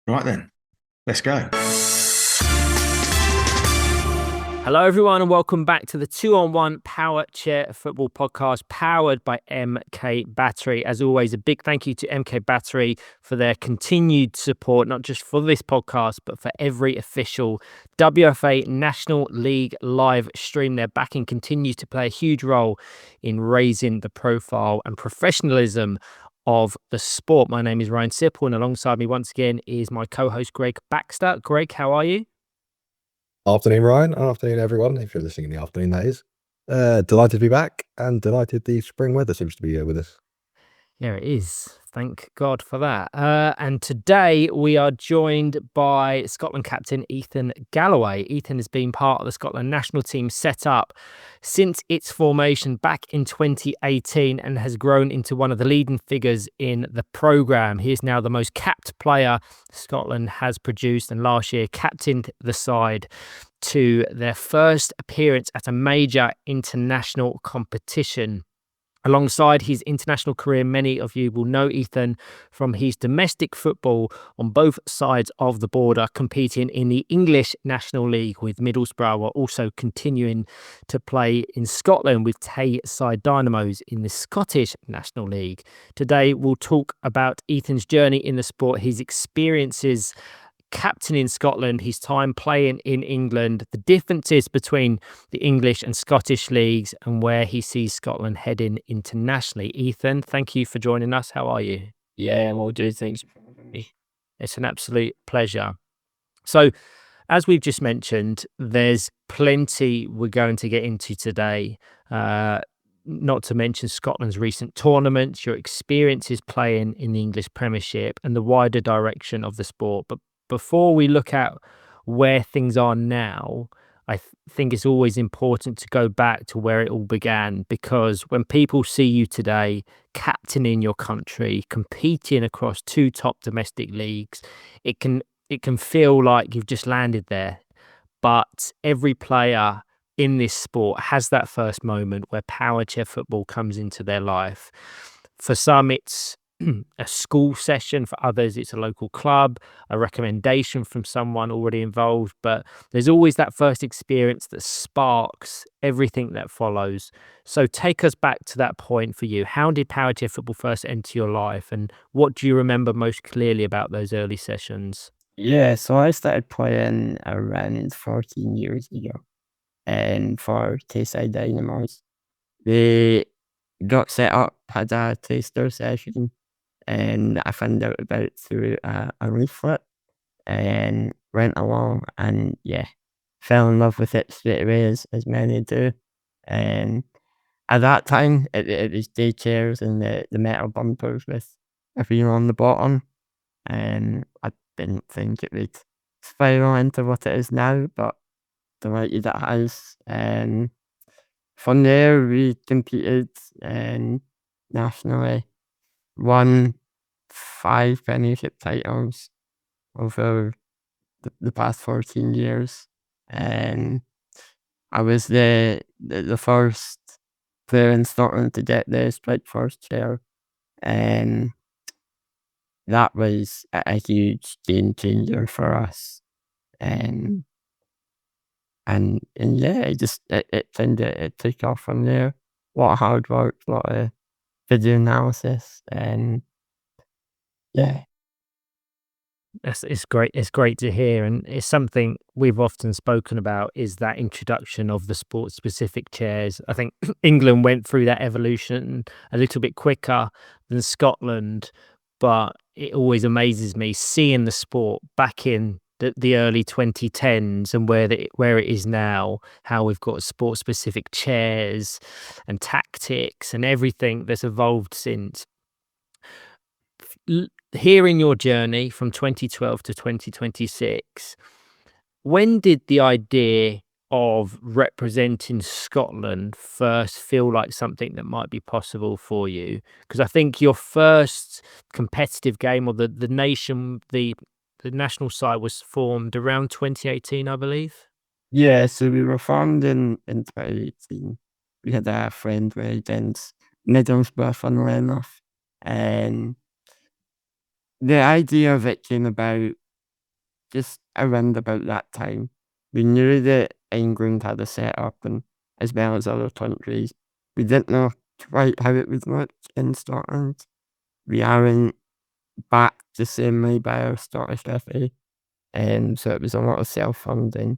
Right then, let's go. Hello, everyone, and welcome back to the 2-on-1 Powerchair Football podcast powered by MK Battery. As always, a big thank you to MK Battery for their continued support, not just for this podcast, but for every official WFA National League live stream. Their backing continues to play a huge role in raising the profile and professionalism of the sport. My name is Ryan Sipple, and alongside me once again is my co-host Gregg Baxter. Gregg, how are you? Afternoon, Ryan. Afternoon, everyone. If you're listening in the afternoon, that is. Delighted to be back and delighted the spring weather seems to be here with us. Yeah, it is. Thank God for that. And today we are joined by Scotland captain Eythan Galloway. Eythan has been part of the Scotland national team set up since its formation back in 2018 and has grown into one of the leading figures in the programme. He is now the most capped player Scotland has produced, and last year captained the side to their first appearance at a major international competition. Alongside his international career, many of you will know Eythan from his domestic football on both sides of the border, competing in the English National League with Middlesbrough, while also continuing to play in Scotland with Tayside Dynamos in the Scottish National League. Today, we'll talk about Eythan's journey in the sport, his experiences captaining Scotland, his time playing in England, the differences between the English and Scottish leagues, and where he sees Scotland heading internationally. Eythan, thank you for joining us. How are you? Yeah, we'll do things. It's an absolute pleasure. So, as we've just mentioned, there's plenty we're going to get into today. Not to mention Scotland's recent tournaments, your experiences playing in the English Premiership, and the wider direction of the sport. But before we look at where things are now, I think it's always important to go back to where it all began, because when people see you today captaining your country, competing across two top domestic leagues, it can feel like you've just landed there. But every player in this sport has that first moment where Powerchair football comes into their life. For some, it's a school session. For others, it's a local club, a recommendation from someone already involved. But there's always that first experience that sparks everything that follows. So take us back to that point for you. How did Powerchair football first enter your life, and what do you remember most clearly about those early sessions? Yeah, so I started playing around 14 years ago, and for Tayside Dynamos. They got set up, had a taster session, and I found out about it through a leaflet, and went along, and fell in love with it straight away, as many do. And at that time, it was day chairs and the metal bumpers with a wheel on the bottom, and I didn't think it would spiral into what it is now, but delighted it has. And from there, we competed nationally, won 5 Premiership titles over the past 14 years, and I was the first player in Scotland to get the strike first chair, and that was a huge game changer for us. And it took off from there. A lot of hard work, a lot of video analysis, and It's great. It's great to hear, and it's something we've often spoken about, is that introduction of the sport-specific chairs. I think England went through that evolution a little bit quicker than Scotland, but it always amazes me seeing the sport back in the early 2010s and where it is now, how we've got sport-specific chairs and tactics and everything that's evolved since. Hearing your journey from 2012 to 2026, when did the idea of representing Scotland first feel like something that might be possible for you? Because I think your first competitive game, or the national side, was formed around 2018, I believe. Yeah, so we were formed in 2018. We had a friendly against Middlesbrough, funnily enough, and the idea of it came about just around about that time. We knew that England had a setup, and as well as other countries. We didn't know quite how it would look in Scotland. We aren't backed the same way by our Scottish FA, so it was a lot of self-funding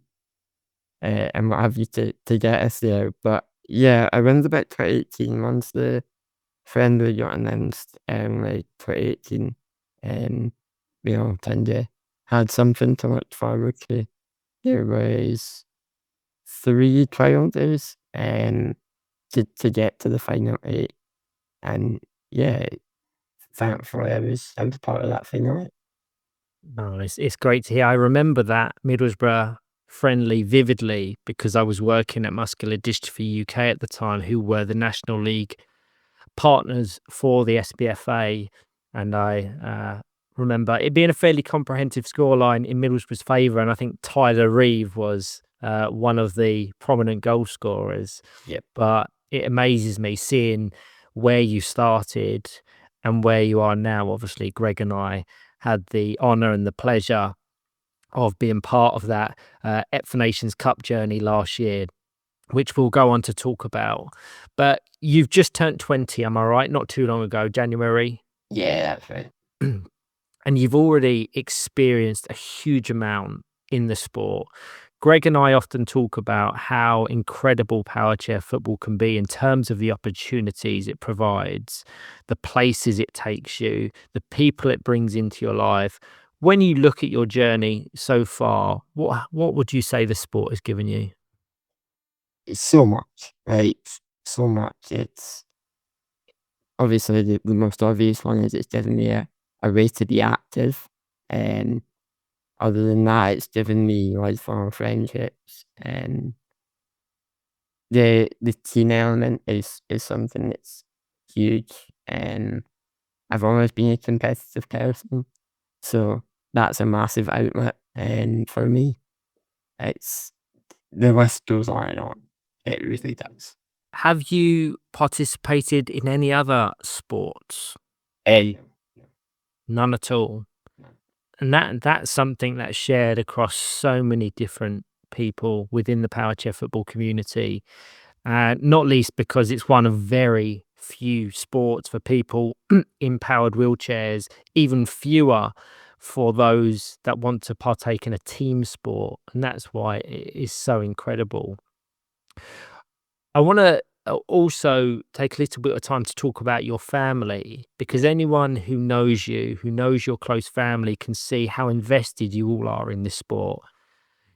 and what have you to get us there. But yeah, around about 2018, once the friendly got announced, like 2018, we all kind of had something to look forward to. There was 3 trial days to get to the final 8, and yeah, thankfully I was part of that final 8. No, it's great to hear. I remember that Middlesbrough friendly vividly because I was working at Muscular Dystrophy UK at the time, who were the National League partners for the SPFA, and I remember it being a fairly comprehensive scoreline in Middlesbrough's favour, and I think Tyler Reeve was one of the prominent goal scorers. Yep. But it amazes me seeing where you started and where you are now. Obviously, Gregg and I had the honour and the pleasure of being part of that EPFA Nations Cup journey last year, which we'll go on to talk about. But you've just turned 20, am I right? Not too long ago, January. Yeah, that's right. And you've already experienced a huge amount in the sport. Gregg and I often talk about how incredible Powerchair football can be in terms of the opportunities it provides, the places it takes you, the people it brings into your life. When you look at your journey so far, what would you say the sport has given you? It's so much, right? So much. It's obviously the most obvious one is it's given me a way to be active, and other than that, it's given me lifelong friendships, and the team element is something that's huge, and I've always been a competitive person, so that's a massive outlet, and for me, it's the list goes on and on. It really does. Have you participated in any other sports? And None at all. And that's something that's shared across so many different people within the Powerchair football community, not least because it's one of very few sports for people in powered wheelchairs, even fewer for those that want to partake in a team sport. And that's why it is so incredible. I want to also take a little bit of time to talk about your family, because anyone who knows you, who knows your close family, can see how invested you all are in this sport.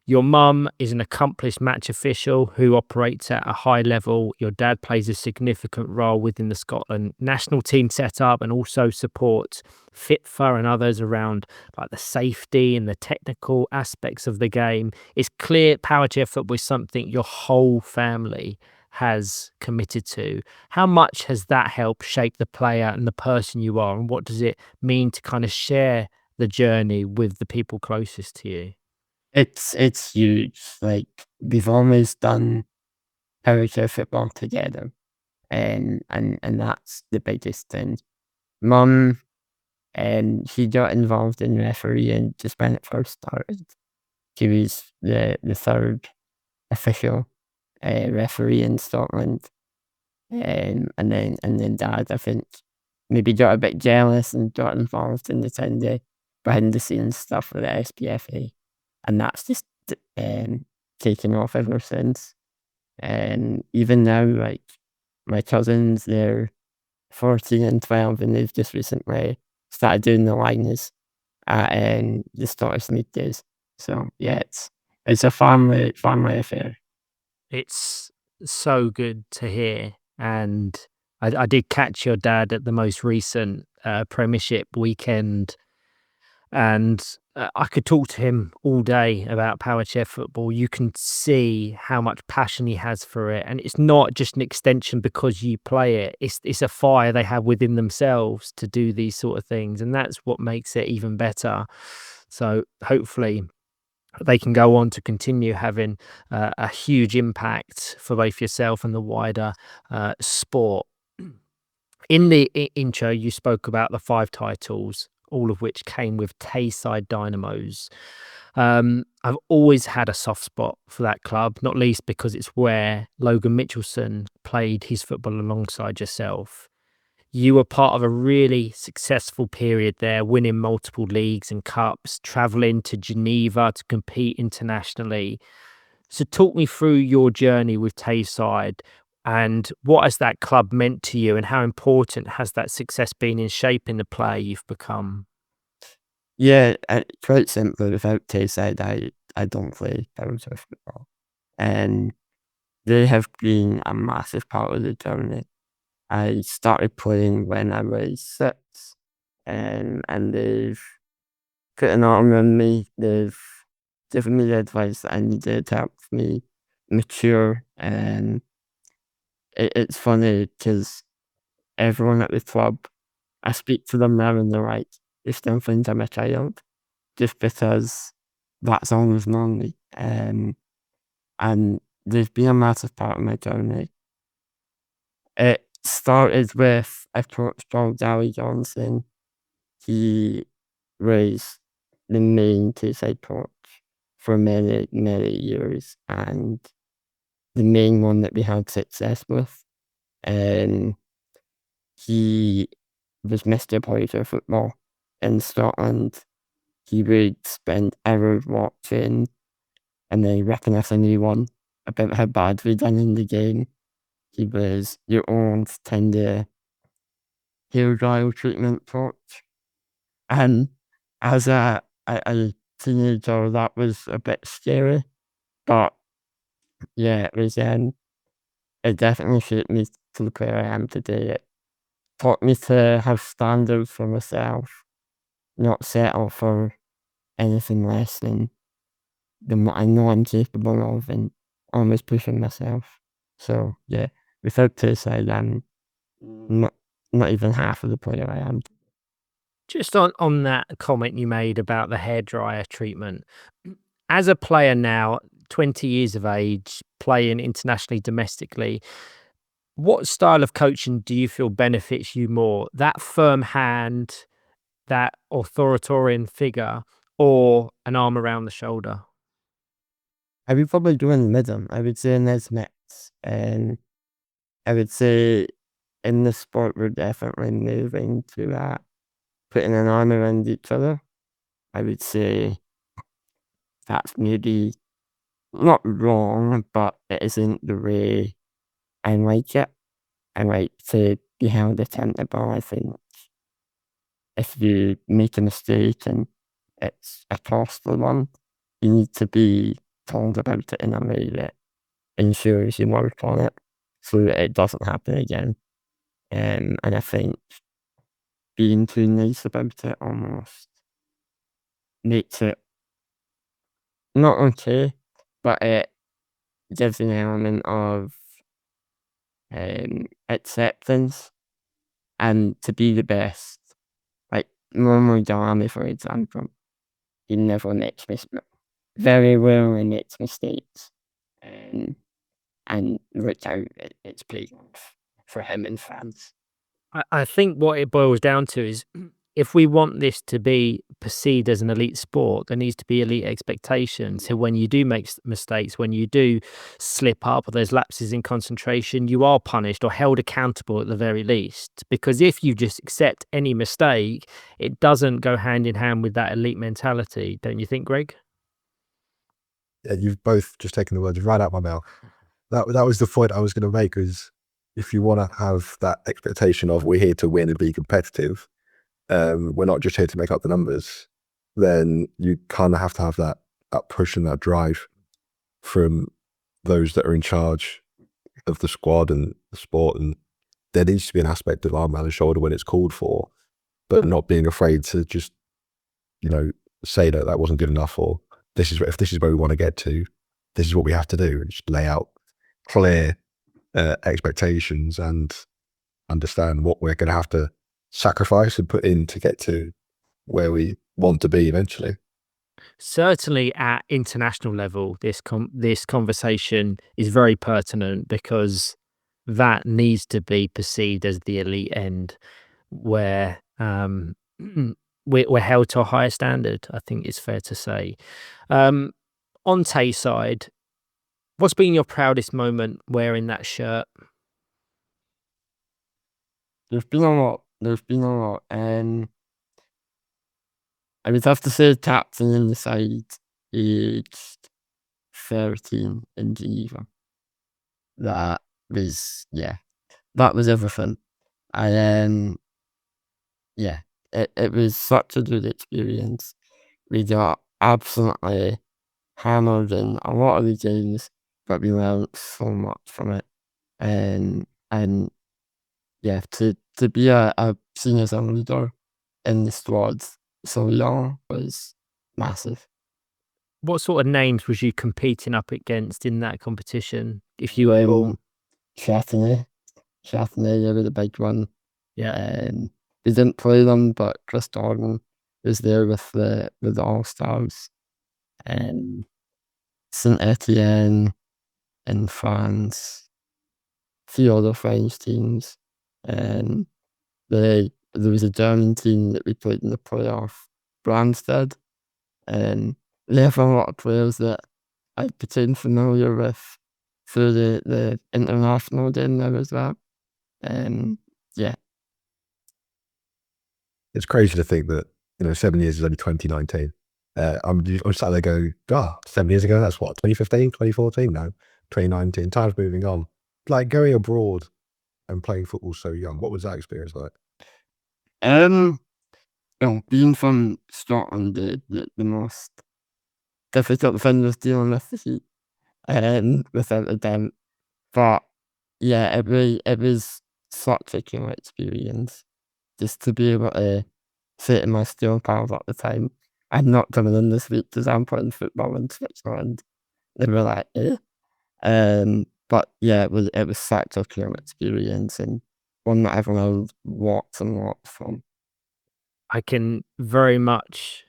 Your mum is an accomplished match official who operates at a high level. Your dad plays a significant role within the Scotland national team setup and also supports FITFA and others around like the safety and the technical aspects of the game. It's clear Powerchair football is something your whole family has committed to. How much has that helped shape the player and the person you are, and what does it mean to kind of share the journey with the people closest to you? it's huge. Like, we've always done Powerchair football together, and that's the biggest thing. Mum, she got involved in refereeing just when it first started. She was the third official referee in Scotland, and then Dad, I think, maybe got a bit jealous and got involved in the kind of behind the scenes stuff with the SPFA, and that's just taken off ever since. And even now, like, my cousins, they're 14 and 12, and they've just recently started doing the liners at the Scottish League days. So yeah, it's a family affair. It's so good to hear. And I did catch your dad at the most recent Premiership weekend, and I could talk to him all day about Powerchair football. You can see how much passion he has for it, and it's not just an extension because you play it. It's a fire they have within themselves to do these sort of things, and that's what makes it even better. So hopefully they can go on to continue having a huge impact for both yourself and the wider sport. In the intro, you spoke about the 5 titles, all of which came with Tayside Dynamos. I've always had a soft spot for that club, not least because it's where Logan Mitchelson played his football alongside yourself. You were part of a really successful period there, winning multiple leagues and cups, traveling to Geneva to compete internationally. So talk me through your journey with Tayside and what has that club meant to you and how important has that success been in shaping the player you've become? Yeah, quite simply, without Tayside, I don't play Powerchair Football. And they have been a massive part of the journey. I started playing when I was 6, and they've put an arm around me. They've given me the advice that I needed to help me mature. And it's funny because everyone at the club, I speak to them now and they're like, they still think I'm a child just because that's always known me. And they've been a massive part of my journey. It started with a coach called Gary Johnson. He was the main Tayside coach for many, many years and the main one that we had success with. He was Mr. Powerchair Football in Scotland. He would spend hours watching and then ripping us a new one about how bad we'd done in the game. He was your own tender hair dryer treatment coach. And as a teenager, that was a bit scary. But yeah, it definitely shaped me to the player I am today. It taught me to have standards for myself, not settle for anything less than what I know I'm capable of, and always pushing myself. So yeah, without Tayside, I'm not even half of the player I am. Just on that comment you made about the hairdryer treatment, as a player now, 20 years of age, playing internationally, domestically, what style of coaching do you feel benefits you more? That firm hand, that authoritarian figure, or an arm around the shoulder? I would probably do in the middle. I would say in this mix. And I would say in the sport, we're definitely moving to putting an arm around each other. I would say that's maybe not wrong, but it isn't the way I like it. I like to be held accountable. I think if you make a mistake and it's a costly one, you need to be told about it in a way that ensures you work on it so that it doesn't happen again. And I think being too nice about it almost makes it not okay, but it gives an element of acceptance and to be the best. Like Murmur Darmy, for example, he never makes mistakes, very rarely makes mistakes, and which it's big for him and fans. I think what it boils down to is if we want this to be perceived as an elite sport, there needs to be elite expectations. So when you do make mistakes, when you do slip up or there's lapses in concentration, you are punished or held accountable at the very least. Because if you just accept any mistake, it doesn't go hand in hand with that elite mentality. Don't you think, Gregg? Yeah, you've both just taken the words right out of my mouth. That was the point I was going to make, is if you want to have that expectation of we're here to win and be competitive, we're not just here to make up the numbers, then you kind of have to have that push and that drive from those that are in charge of the squad and the sport. And there needs to be an aspect of arm around the shoulder when it's called for, but not being afraid to just, say that wasn't good enough, or if this is where we want to get to, this is what we have to do, and just lay out clear expectations and understand what we're going to have to sacrifice and put in to get to where we want to be eventually. Certainly at international level, this conversation is very pertinent because that needs to be perceived as the elite end, where we're held to a higher standard, I think it's fair to say. On Tayside, what's been your proudest moment wearing that shirt? There's been a lot. I would have to say captain in the side, aged 13 in Geneva. That was everything. And it was such a good experience. We got absolutely hammered in a lot of the games, but we learned so much from it. And to be a senior team leader in the squad so young was massive. What sort of names was you competing up against in that competition? If you were Chatenay, they were the big one. yeah, We didn't play them, but Chris Gordon was there with the All Stars. Saint Etienne in France, a few other French teams, and there was a German team that we played in the playoff, Brandstedt, and they have a lot of players that I became familiar with through the international game there as well. It's crazy to think that 7 years is only 2019. I'm sat there going, 7 years ago, that's what, 2015, 2014 now, 2019, time's moving on. Like going abroad and playing football so young, what was that experience like? Being from Scotland, the most difficult thing was dealing with the heat, without a doubt. But yeah, it was such a cool experience just to be able to say to my steel pals at the time, I'm not coming in this week because I'm playing football in Switzerland. They were like, eh? But yeah, it was such a cool experience and one that I've learned lots and lots from. I can very much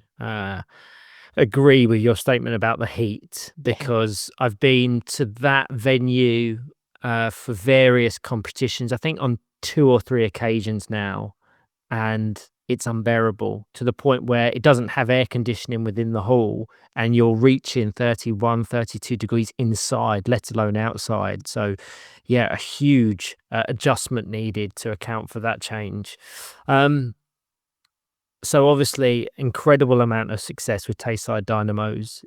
agree with your statement about the heat, because I've been to that venue for various competitions, I think on 2 or 3 occasions now, and it's unbearable to the point where it doesn't have air conditioning within the hall and you're reaching 31, 32 degrees inside, let alone outside. So yeah, a huge adjustment needed to account for that change. So obviously, incredible amount of success with Tayside Dynamos.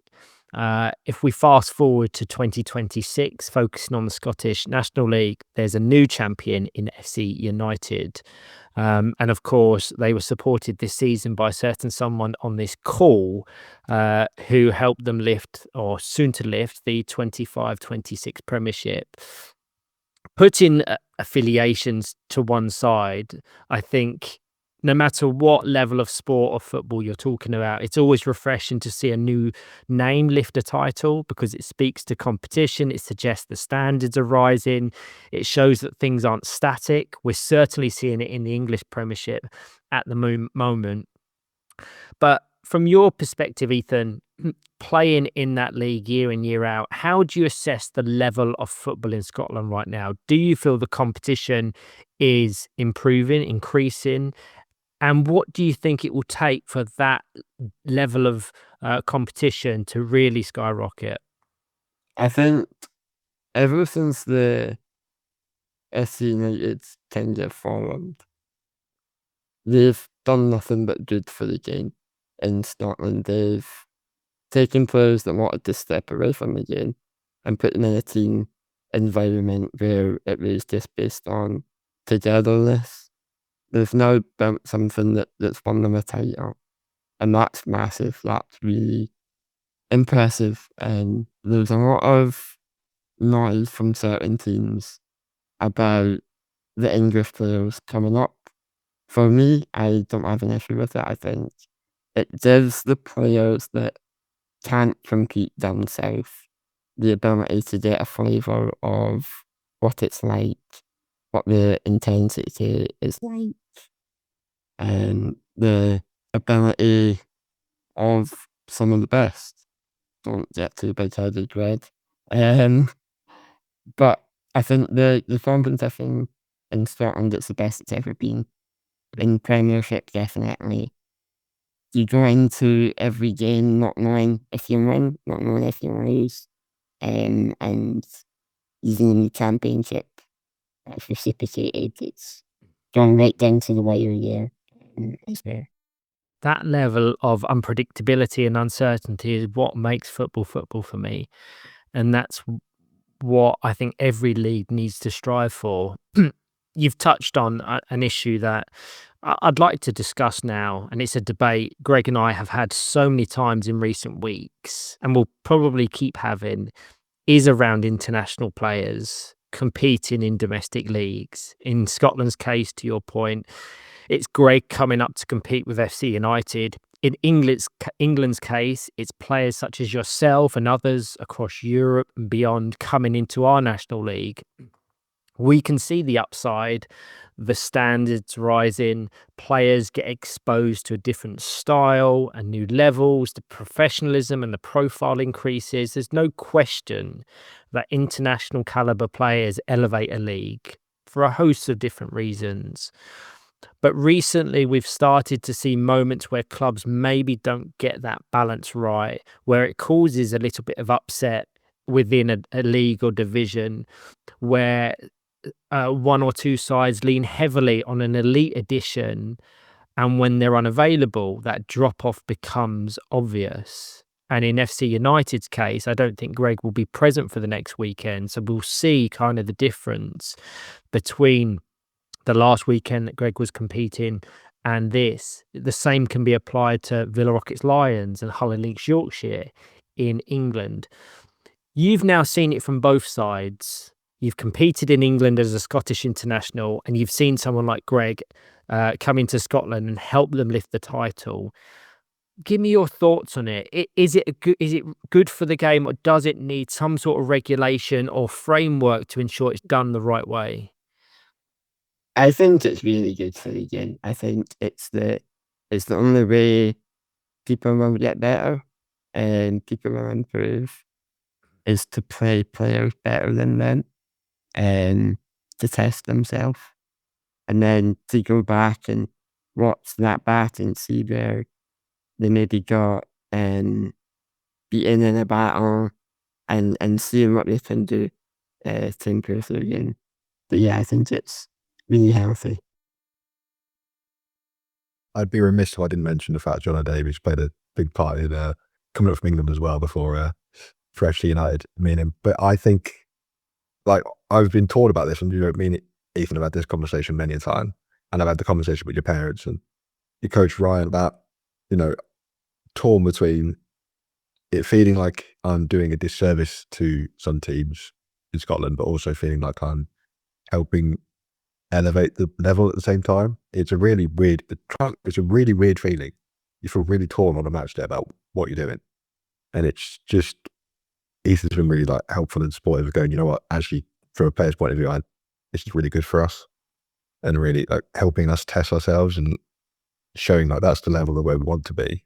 If we fast forward to 2026, focusing on the Scottish National League, there's a new champion in FC United. And of course, they were supported this season by a certain someone on this call who helped them lift, or soon to lift, the 25-26 Premiership. Putting affiliations to one side, I think no matter what level of sport or football you're talking about, it's always refreshing to see a new name lift a title, because it speaks to competition. It suggests the standards are rising. It shows that things aren't static. We're certainly seeing it in the English Premiership at the moment. But from your perspective, Eythan, playing in that league year in, year out, how do you assess the level of football in Scotland right now? Do you feel the competition is improving, increasing? And what do you think it will take for that level of competition to really skyrocket? I think ever since the FC United tender formed, they've done nothing but good for the game in Scotland. They've taken players that wanted to step away from the game and put them in a team environment where it was just based on togetherness. They've now built something that's won them a title, and that's massive. That's really impressive. And there's a lot of noise from certain teams about the English players coming up. For me, I don't have an issue with it. I think it gives the players that can't compete down south the ability to get a flavour of what it's like, what the intensity is like, and the ability of some of the best. Don't get too big-headed, Gregg. But I think the competition in Scotland, it's the best it's ever been. In Premiership, definitely. you go into every game not knowing if you win, not knowing if you lose, and using the new championship that's reciprocated. It's gone right down to the wire here. It's there. That level of unpredictability and uncertainty is what makes football for me. And that's what I think every league needs to strive for. You've touched on an issue that I'd like to discuss now, and it's a debate Gregg and I have had so many times in recent weeks, and we'll probably keep having, is around international players competing in domestic leagues. In Scotland's case, to your point, it's Gregg coming up to compete with FC United. In England's case, it's players such as yourself and others across Europe and beyond coming into our national league. We can see the upside, the standards rising, players get exposed to a different style and new levels, the professionalism and the profile increases. There's no question that international caliber players elevate a league for a host of different reasons. But recently, we've started to see moments where clubs maybe don't get that balance right, where it causes a little bit of upset within a league or division, where one or two sides lean heavily on an elite edition, and when they're unavailable, that drop-off becomes obvious. And in FC United's case, I don't think Gregg will be present for the next weekend, so we'll see kind of the difference between the last weekend that Gregg was competing and this. The same can be applied to Villa Rockets Lions and Hull and Links Yorkshire in England. You've now seen it from both sides. You've competed in England as a Scottish international, and you've seen someone like Gregg come into Scotland and help them lift the title. Give me your thoughts on it. Is it good for the game, or does it need some sort of regulation or framework to ensure it's done the right way? I think it's really good for the game. I think it's the only way people will get better and people will improve is to play players better than them and to test themselves, and then to go back and watch that back and see where they maybe got beaten in a battle and seeing what they can do to improve their game. But yeah, I think it's really healthy. I'd be remiss if I didn't mention the fact John Davies played a big part in coming up from England as well before for FC United, me and him. But I think, like, I've been taught about this, and you know, me and Eythan have had this conversation many a time, and I've had the conversation with your parents and your coach Ryan about, you know, torn between it feeling like I'm doing a disservice to some teams in Scotland, but also feeling like I'm helping elevate the level at the same time. It's a really weird feeling. You feel really torn on a match day about what you're doing, and it's just, Eythan's been really like helpful and supportive of going, you know what, actually from a player's point of view, this is really good for us, and really like helping us test ourselves and showing like that's the level of where we want to be,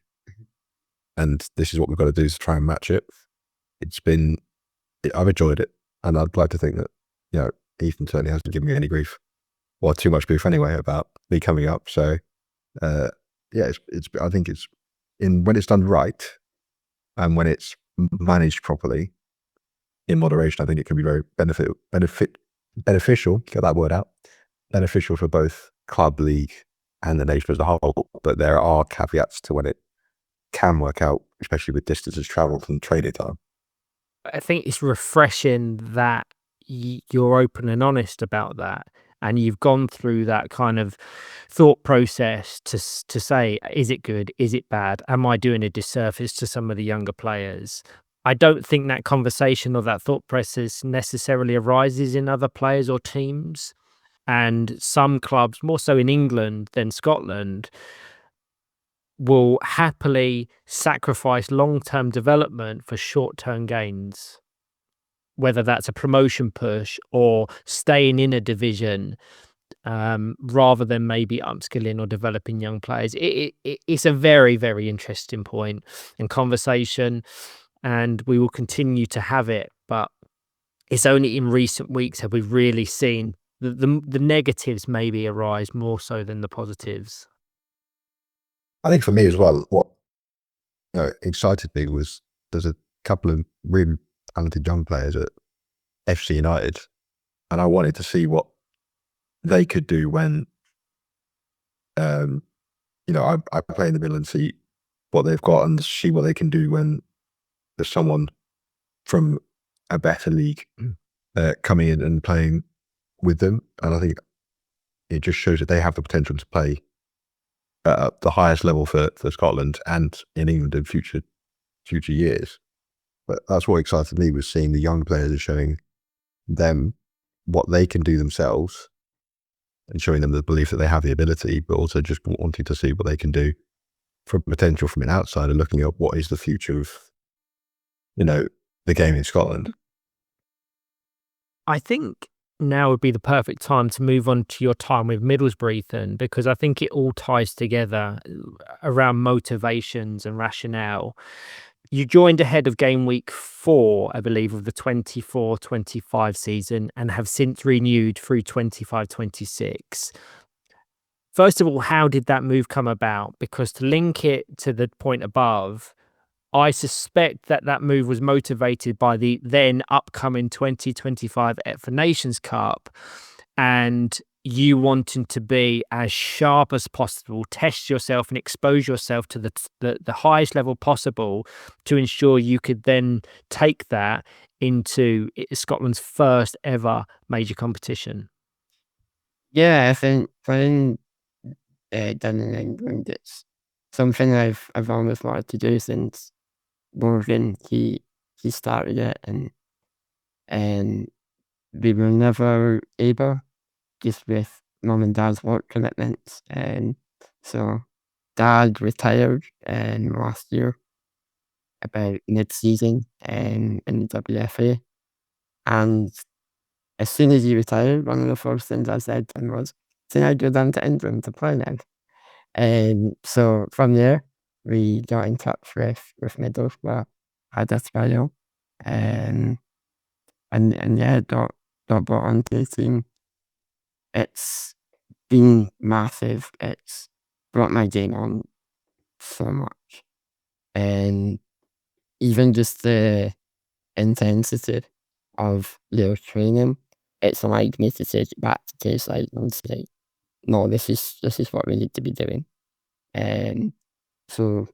and this is what we've got to do to try and match it. I've enjoyed it, and I'd like to think that, you know, Eythan certainly hasn't given me any grief, or too much grief anyway, about me coming up. So yeah, I think it's when it's done right and when it's managed properly in moderation, I think it can be very beneficial, get that word out, beneficial for both club, league and the nation as a whole. But there are caveats to when it can work out, especially with distances travelled and training time. I think it's refreshing that you're open and honest about that, and you've gone through that kind of thought process to say, is it good? Is it bad? Am I doing a disservice to some of the younger players? I don't think that conversation or that thought process necessarily arises in other players or teams. And some clubs, more so in England than Scotland, will happily sacrifice long-term development for short-term gains, whether that's a promotion push or staying in a division, rather than maybe upskilling or developing young players. It's a very, very interesting point and conversation, and we will continue to have it. But it's only in recent weeks have we really seen the negatives maybe arise more so than the positives. I think for me as well, what excited me was there's a couple of really talented young players at FC United, and I wanted to see what they could do when, I play in the middle and see what they've got and see what they can do when there's someone from a better league coming in and playing with them. And I think it just shows that they have the potential to play at the highest level for Scotland and in England in future years. But that's what excited me, was seeing the young players and showing them what they can do themselves and showing them the belief that they have the ability, but also just wanting to see what they can do from potential from an outsider, looking at what is the future of, the game in Scotland. I think now would be the perfect time to move on to your time with Middlesbrough, Eythan, because I think it all ties together around motivations and rationale. You joined ahead of game week 4, I believe, of the 24-25 season and have since renewed through 25-26. First of all, how did that move come about? Because to link it to the point above, I suspect that move was motivated by the then upcoming 2025 EPFA Nations Cup and you wanting to be as sharp as possible, test yourself and expose yourself to the highest level possible to ensure you could then take that into Scotland's first ever major competition. Yeah, I think playing down in England, it's something I've always wanted to do since Morgan he started it, and we were never able, just with mum and dad's work commitments, and so dad retired last year about mid-season in the WFA, and as soon as he retired, one of the first things I said to him was, "Can I go down to England to play now?" And so from there, we got in touch with Middlesbrough, had a trial, and yeah, got brought onto the team. It's been massive. It's brought my game on so much, and even just the intensity of their training, it's allowed me to take it back to Tayside and say, "No, this is what we need to be doing." And so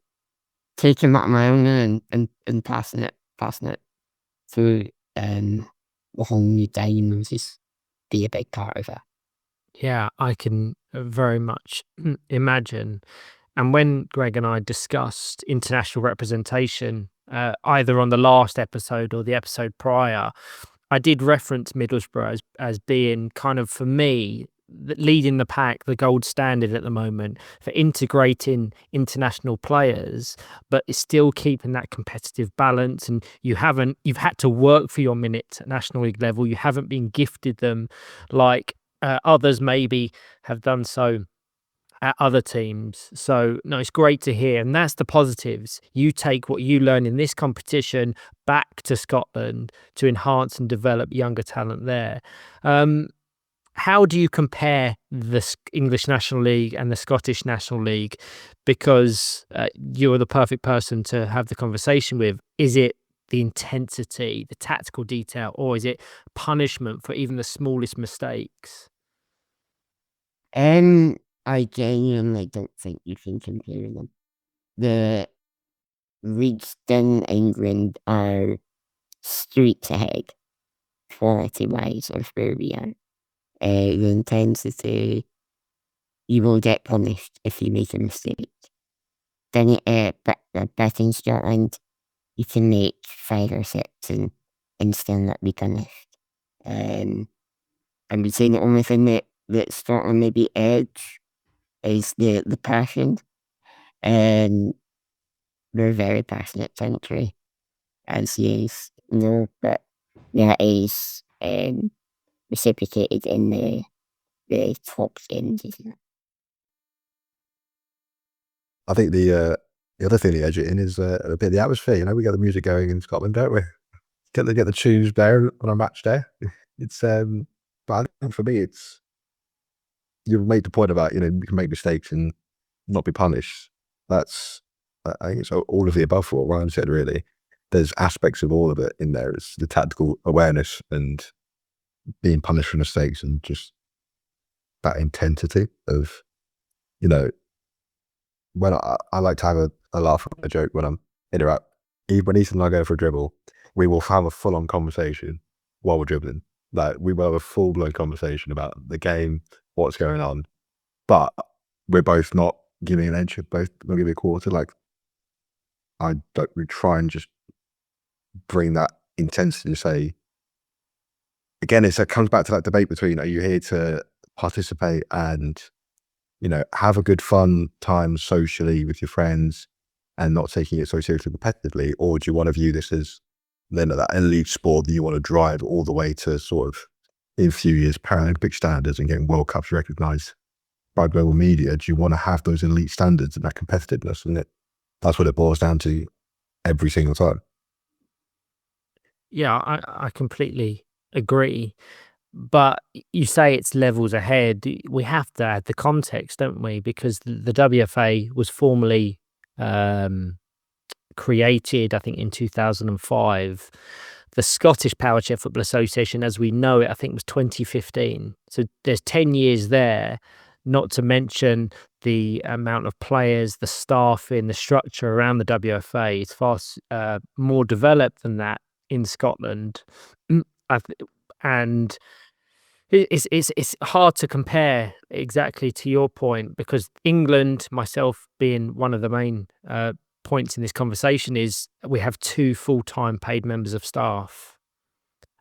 taking that on my own and passing it through the whole new Dynamos is be a big part of it. Yeah, I can very much imagine. And when Gregg and I discussed international representation, either on the last episode or the episode prior, I did reference Middlesbrough as being kind of, for me, leading the pack, the gold standard at the moment for integrating international players, but it's still keeping that competitive balance. And you've had to work for your minutes at National League level. You haven't been gifted them like others maybe have done so at other teams. So no, it's great to hear, and that's the positives. You take what you learn in this competition back to Scotland to enhance and develop younger talent there. How do you compare the English National League and the Scottish National League? Because you're the perfect person to have the conversation with. Is it the intensity, the tactical detail, or is it punishment for even the smallest mistakes? I genuinely don't think you can compare them. The leagues in England are streets ahead, quality-wise, of where we are. The intensity, you will get punished if you make a mistake. Then back in Scotland, you can make 5 or 6 and still not be punished. And we'd say the only thing that Scotland maybe edge is the passion. And we're a very passionate country, as is, but that is reciprocated in the top games, isn't it? I think the other thing that edge it in is a bit of the atmosphere. We get the music going in Scotland, don't we? Get the tunes there on a match day. It's but I think for me, it's, you've made the point about, you can make mistakes and not be punished. that's, I think it's all of the above for what Ryan said, really. There's aspects of all of it in there. It's the tactical awareness and being punished for mistakes and just that intensity of, when I like to have a laugh at a joke when I'm interact. When Eythan and I go for a dribble, we will have a full-on conversation while we're dribbling. Like, we will have a full-blown conversation about the game, what's going on, but we're both not giving an inch, both not giving a quarter. Like, we try and just bring that intensity to say, again, it comes back to that debate between, are you here to participate and, have a good fun time socially with your friends and not taking it so seriously competitively, or do you want to view this as then that elite sport that you want to drive all the way to sort of, in a few years, Paralympic standards and getting World Cups recognised by global media? Do you want to have those elite standards and that competitiveness? And that's what it boils down to every single time. Yeah, I completely agree. But you say it's levels ahead. We have to add the context, don't we? Because the WFA was formally created, I think, in 2005. The Scottish Powerchair Football Association, as we know it, I think was 2015. So there's 10 years there, not to mention the amount of players, the staff in the structure around the WFA is far more developed than that in Scotland. And it's hard to compare, exactly to your point, because England, myself being one of the main points in this conversation, is we have 2 full-time paid members of staff.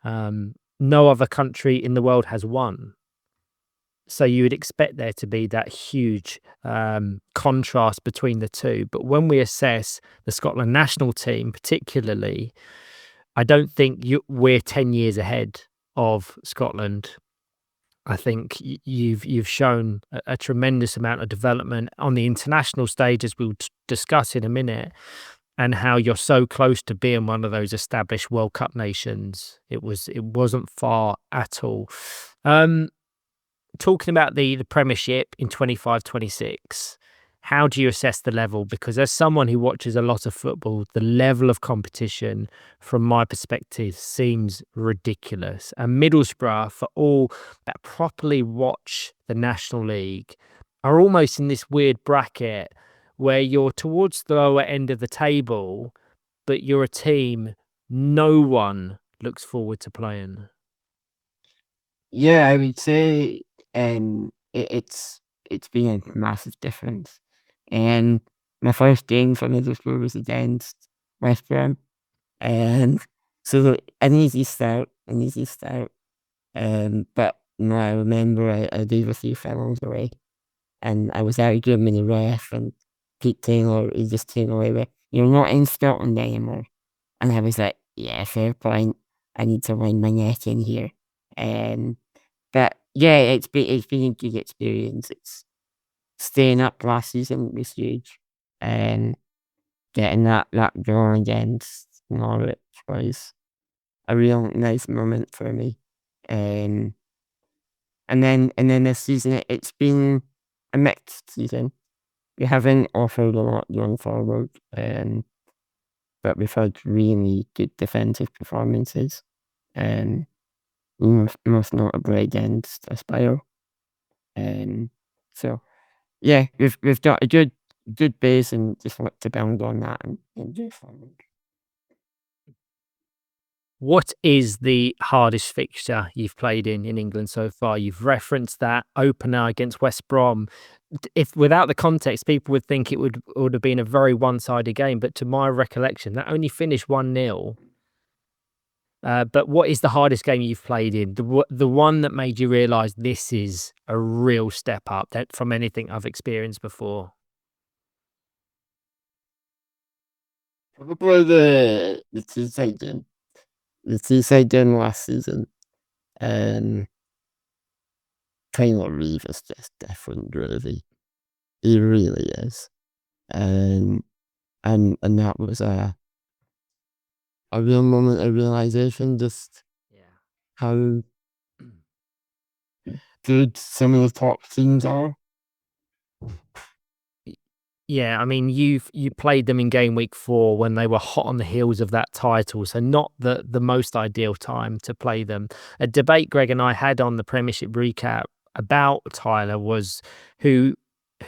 No other country in the world has 1. So you would expect there to be that huge contrast between the two. But when we assess the Scotland national team particularly, I don't think we're 10 years ahead of Scotland. I think you've shown a tremendous amount of development on the international stage, as we'll discuss in a minute, and how you're so close to being one of those established World Cup nations. It wasn't far at all. Talking about the Premiership in 25-26, how do you assess the level? Because as someone who watches a lot of football, the level of competition, from my perspective, seems ridiculous. And Middlesbrough, for all that properly watch the National League, are almost in this weird bracket where you're towards the lower end of the table, but you're a team no one looks forward to playing. Yeah, I would say it's been a massive difference. And my first game for Middlesbrough was against West Brom, and so an easy start. But I remember I gave a few fouls away, and I was arguing with the ref, and Pete Taylor, he just came away with, "You're not in Scotland anymore," and I was like, "Yeah, fair point. I need to wind my neck in here." But yeah, it's been a good experience. It's staying up last season was huge, and getting that draw against Norwich was a real nice moment for me. And then this season, it's been a mixed season. We haven't offered a lot going forward, but we've had really good defensive performances, and most notably against Aspire. So yeah, we've got a good base, and just want to build on that and go forward. What is the hardest fixture you've played in England so far? You've referenced that opener against West Brom. If without the context, people would think it would have been a very one-sided game, but to my recollection, that only finished 1-0. But what is the hardest game you've played in? The one that made you realise this is a real step up from anything I've experienced before? Probably the Tayside game. The Tayside game last season. Taylor Reeve is just different, really. He really is. And that was a real moment of realisation, just how good some of the top teams are. Yeah, I mean, you played them in game week 4 when they were hot on the heels of that title, so not the most ideal time to play them. A debate Greg and I had on the Premiership recap about Tyler was who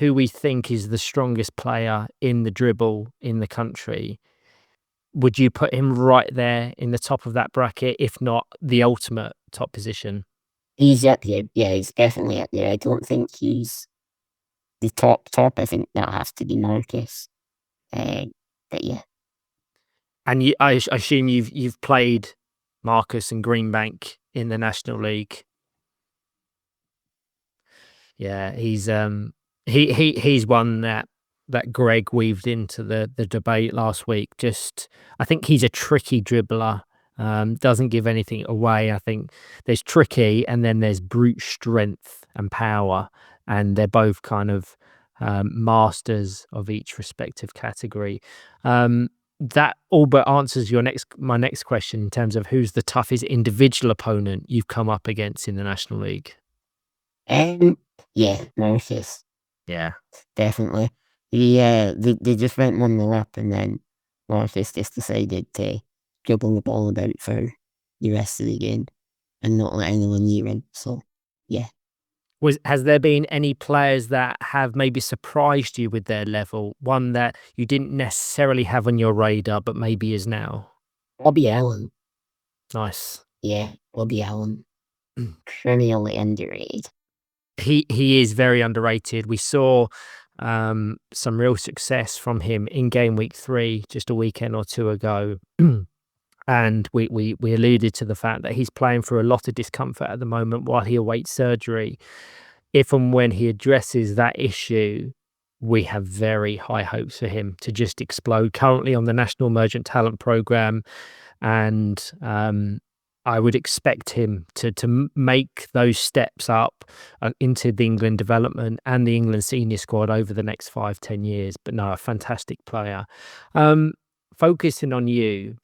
we think is the strongest player in the dribble in the country. Would you put him right there in the top of that bracket, if not the ultimate top position? He's up there. Yeah, he's definitely up there. I don't think he's the top. I think that has to be Marcus. But yeah, And I assume you've played Marcus and Greenbank in the National League. Yeah, he's one that Gregg weaved into the debate last week. Just, I think he's a tricky dribbler. Doesn't give anything away. I think there's tricky, and then there's brute strength and power, and they're both kind of masters of each respective category. That all but answers my next question in terms of who's the toughest individual opponent you've come up against in the National League. yeah, Marcus, Yeah. definitely. They just went 1-0 up, and then Marcus just decided to dribble the ball about for the rest of the game and not let anyone near him. So yeah. Has there been any players that have maybe surprised you with their level? One that you didn't necessarily have on your radar, but maybe is now? Bobby Allen. Nice. Yeah, Bobby Allen. Criminally underrated. He is very underrated. We saw some real success from him in game week 3 just a weekend or two ago. And we alluded to the fact that he's playing through a lot of discomfort at the moment while he awaits surgery. If and when he addresses that issue, we have very high hopes for him to just explode. Currently on the National Emergent Talent Programme, and I would expect him to make those steps up into the England development and the England senior squad over the next 5-10 years. But no, a fantastic player. Focusing on you,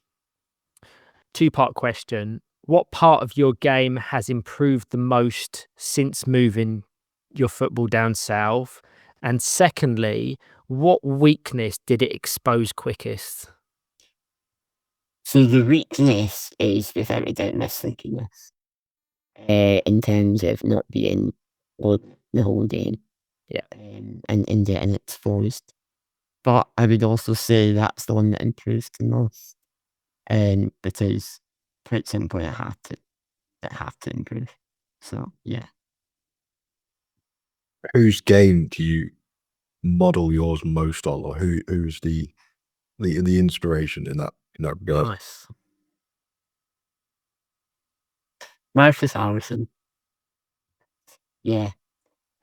2-part question. What part of your game has improved the most since moving your football down south? And secondly, what weakness did it expose quickest? So the weakness is, without a doubt, my sleepiness. In terms of not being on the whole game. Yeah. And getting exposed. But I would also say that's the one that improved the most. Because, quite simply, I have to improve. So yeah. Whose game do you model yours most on, or who's the inspiration in that regard? Nice. Marcus Harrison. Yeah.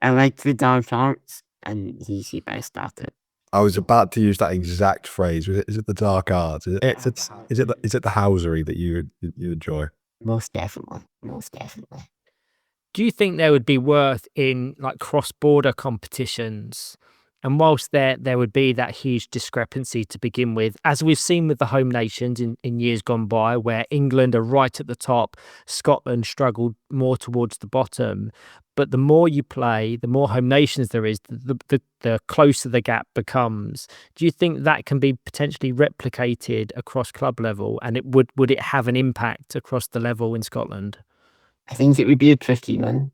I like the dark arts, and he's the best at it. I was about to use that exact phrase. Is it the dark arts? Is it the housery that you enjoy? Most definitely. Most definitely. Do you think there would be worth in like cross-border competitions? And whilst there would be that huge discrepancy to begin with, as we've seen with the home nations in years gone by, where England are right at the top, Scotland struggled more towards the bottom. But the more you play, the more home nations there is, the closer the gap becomes. Do you think that can be potentially replicated across club level? And would it have an impact across the level in Scotland? I think it would be a tricky one,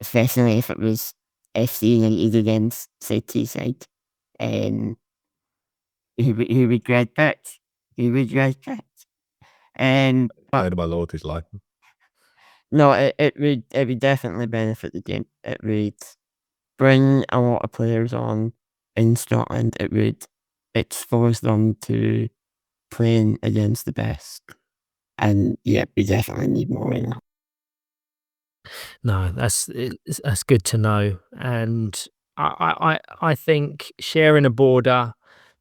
especially if it was FC United against, say, Tayside. Who would Gregg pick? Who would Gregg pick? Out of my Lord's life. No, it would definitely benefit the game. It would bring a lot of players on in Scotland. It would expose them to playing against the best. And yeah, we definitely need more in that. No, that's good to know. And I think sharing a border,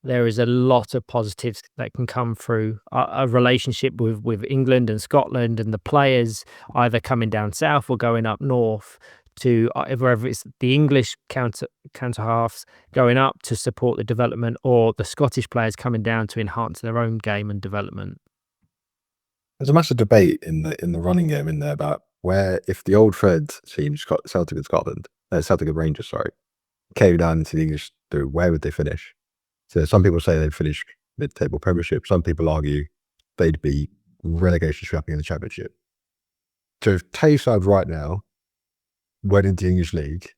there is a lot of positives that can come through a relationship with England and Scotland, and the players either coming down south or going up north to wherever it's the English counter halves going up to support the development, or the Scottish players coming down to enhance their own game and development. There's a massive debate in the running game in there about where, if the old Fred team, Celtic and Scotland, Celtic and Rangers, sorry, came down to the English, where would they finish? So some people say they'd finish mid-table Premiership. Some people argue they'd be relegation scrapping in the Championship. So if Tayside right now went into the English League,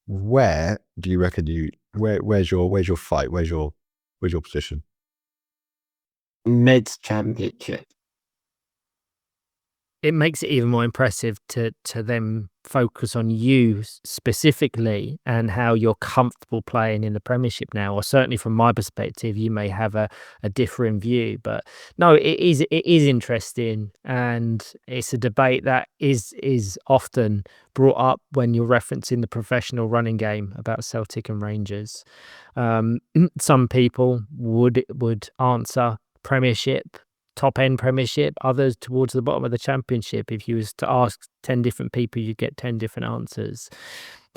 where do you reckon where's your fight? Where's your position? Mid-championship. It makes it even more impressive to then focus on you specifically and how you're comfortable playing in the Premiership now. Or certainly from my perspective, you may have a different view. But no, it is interesting, and it's a debate that is often brought up when you're referencing the professional running game about Celtic and Rangers. Some people would answer Premiership, top end Premiership, others towards the bottom of the Championship. If you was to ask 10 different people, you'd get 10 different answers.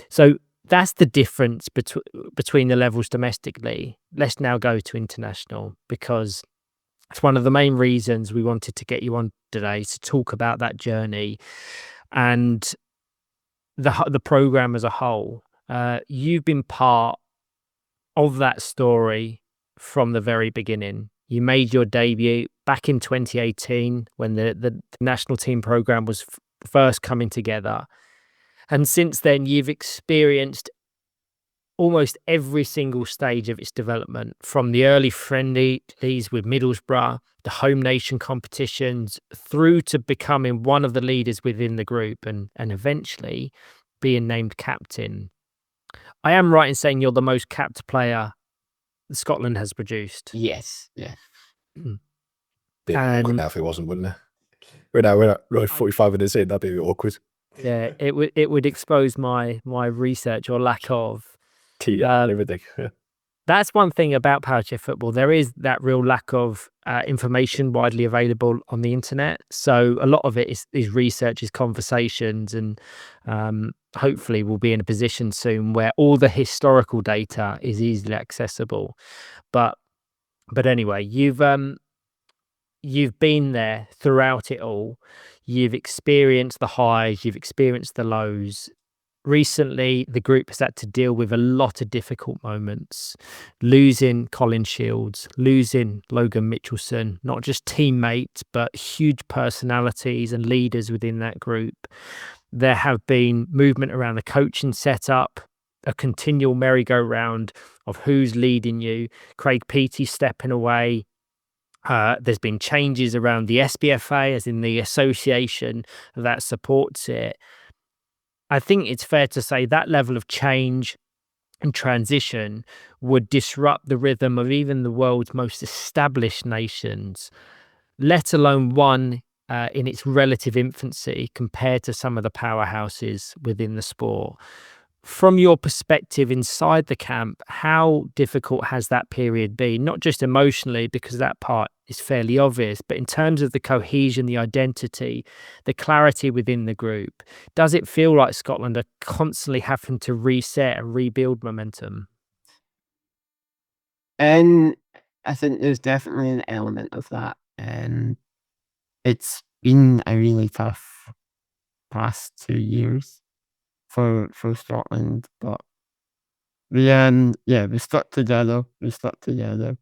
So that's the difference between the levels domestically. Let's now go to international, because it's one of the main reasons we wanted to get you on today, to talk about that journey and the program as a whole. You've been part of that story from the very beginning. You made your debut back in 2018 when the national team program was first coming together. And since then, you've experienced almost every single stage of its development, from the early friendlies with Middlesbrough, the home nation competitions, through to becoming one of the leaders within the group and eventually being named captain. I am right in saying you're the most capped player Scotland has produced. Yes, yeah. Now if it wasn't, wouldn't it? We're not 45 minutes in, that'd be a bit awkward. Yeah, it would expose my research or lack of. Everything. Yeah. That's one thing about Powerchair Football. There is that real lack of information widely available on the internet. So a lot of it is research, is conversations, and hopefully we'll be in a position soon where all the historical data is easily accessible. But anyway, you've been there throughout it all. You've experienced the highs, you've experienced the lows. Recently, the group has had to deal with a lot of difficult moments, losing Colin Shields, losing Logan Mitchelson, not just teammates, but huge personalities and leaders within that group. There have been movement around the coaching setup, a continual merry-go-round of who's leading you. Craig Peaty stepping away. There's been changes around the SPFA, as in the association that supports it. I think it's fair to say that level of change and transition would disrupt the rhythm of even the world's most established nations, let alone one in its relative infancy compared to some of the powerhouses within the sport. From your perspective inside the camp, how difficult has that period been? Not just emotionally, because that part is fairly obvious, but in terms of the cohesion, the identity, the clarity within the group. Does it feel like Scotland are constantly having to reset and rebuild momentum? And I think there's definitely an element of that. And it's been a really tough past 2 years for Scotland, but we stuck together. We stuck together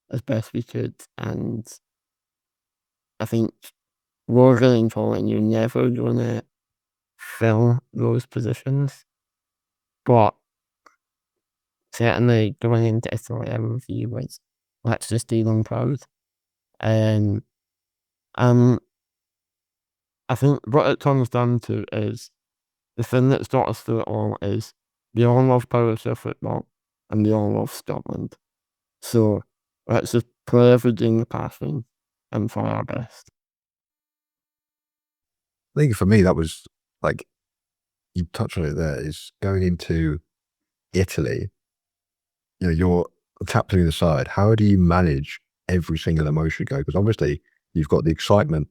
as best we could, and I think we're getting told you're never gonna fill those positions, but certainly going into Italy, our review was, let's just do them proud. And I think what it comes down to is the thing that's got us through it all is we all love Powerchair Football and we all love Scotland. So let's just play every game with passion and try our best. I think for me, that was like, you touched on it there, is going into Italy, you're captaining the side. How do you manage every single emotion go? Because obviously you've got the excitement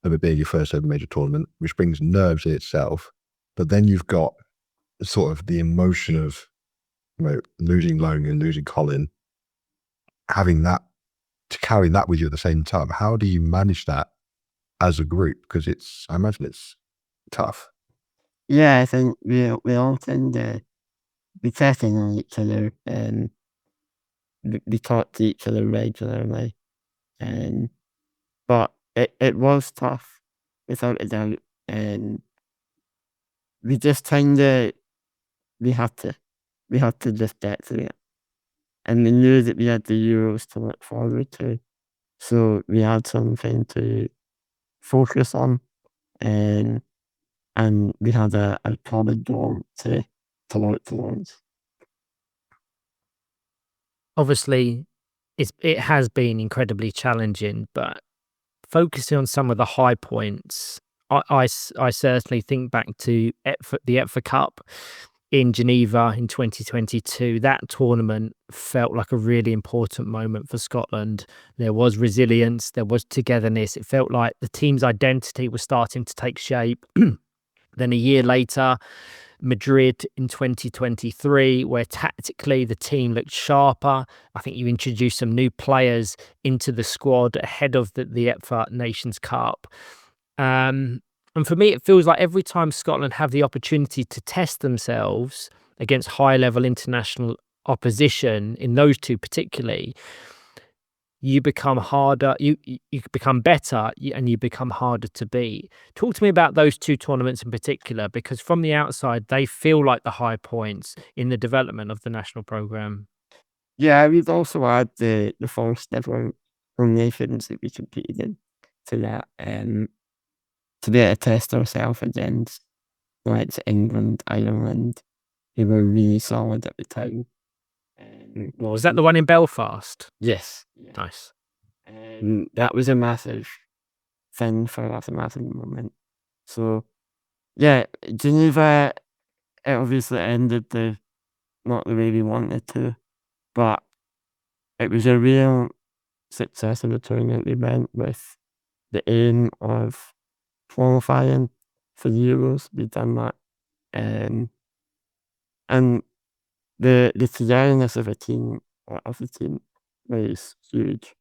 of it being your first ever major tournament, which brings nerves in itself. But then you've got sort of the emotion of losing Logan and losing Colin, having that, to carry that with you at the same time. How do you manage that as a group? Because I imagine it's tough. Yeah, I think we all tend to we check in on each other, and we talk to each other regularly. But it was tough, without a doubt, and we just we had to just get through it. And we knew that we had the Euros to look forward to, so we had something to focus on, and we had a common goal to work towards. Obviously, it has been incredibly challenging, but focusing on some of the high points, I certainly think back to the EPFA Cup in Geneva in 2022. That tournament felt like a really important moment for Scotland. There was resilience, there was togetherness. It felt like the team's identity was starting to take shape. Then a year later, Madrid in 2023, where tactically the team looked sharper. I think you introduced some new players into the squad ahead of the EPFA Nations Cup. And for me, it feels like every time Scotland have the opportunity to test themselves against high-level international opposition, in those two particularly, you become harder, you become better, and you become harder to beat. Talk to me about those two tournaments in particular, because from the outside, they feel like the high points in the development of the national programme. Yeah, we've also had the first ever nations that we competed in to that, to be able to test ourselves against like England, Ireland, who were really solid at the time. Well, was that the one in Belfast? Yes. Yeah. Nice. That was a massive thing for us, a massive moment. So, yeah, Geneva, it obviously ended not the way we wanted to, but it was a real success of the tournament. We went with the aim of qualifying for the Euros. We've done that. And the togetherness of the team was huge.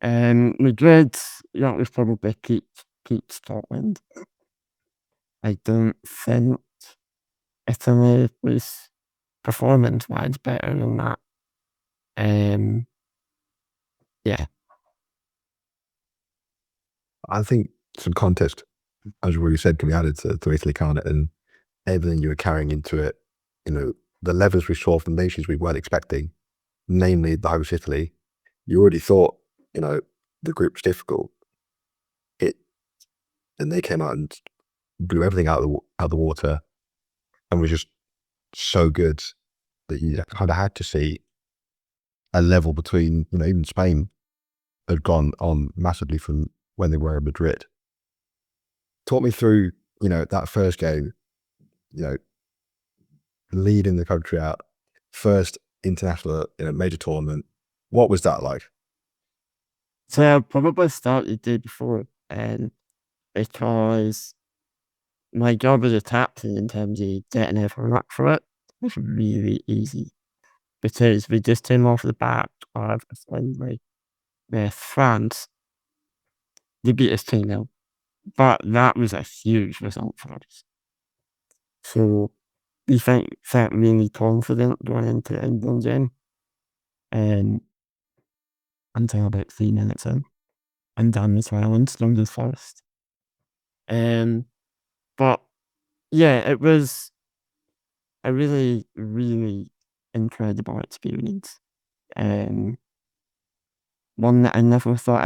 Madrid, that was probably peak Scotland. I don't think Italy was performance-wise better than that. Yeah. I think some context, as you already said, can be added to Italy, can't it? And everything you were carrying into it, the levels we saw from nations we weren't expecting, namely the host Italy. You already thought, the group's difficult. And they came out and blew everything out of the water, and was just so good that you kind of had to see a level between, even Spain had gone on massively from when they were in Madrid. Talk me through, that first game, leading the country out, first international major tournament. What was that like? So I'll probably start the day before, because my job as a captain in terms of getting everyone up for it was really easy, because we just came off the back of a friendly with France. They beat us 2-0, but that was a huge result for us. So we felt really confident going into the England game, until about 3 minutes in, and Dan as well, and scored first. But yeah, it was a really, really incredible experience. One that I never thought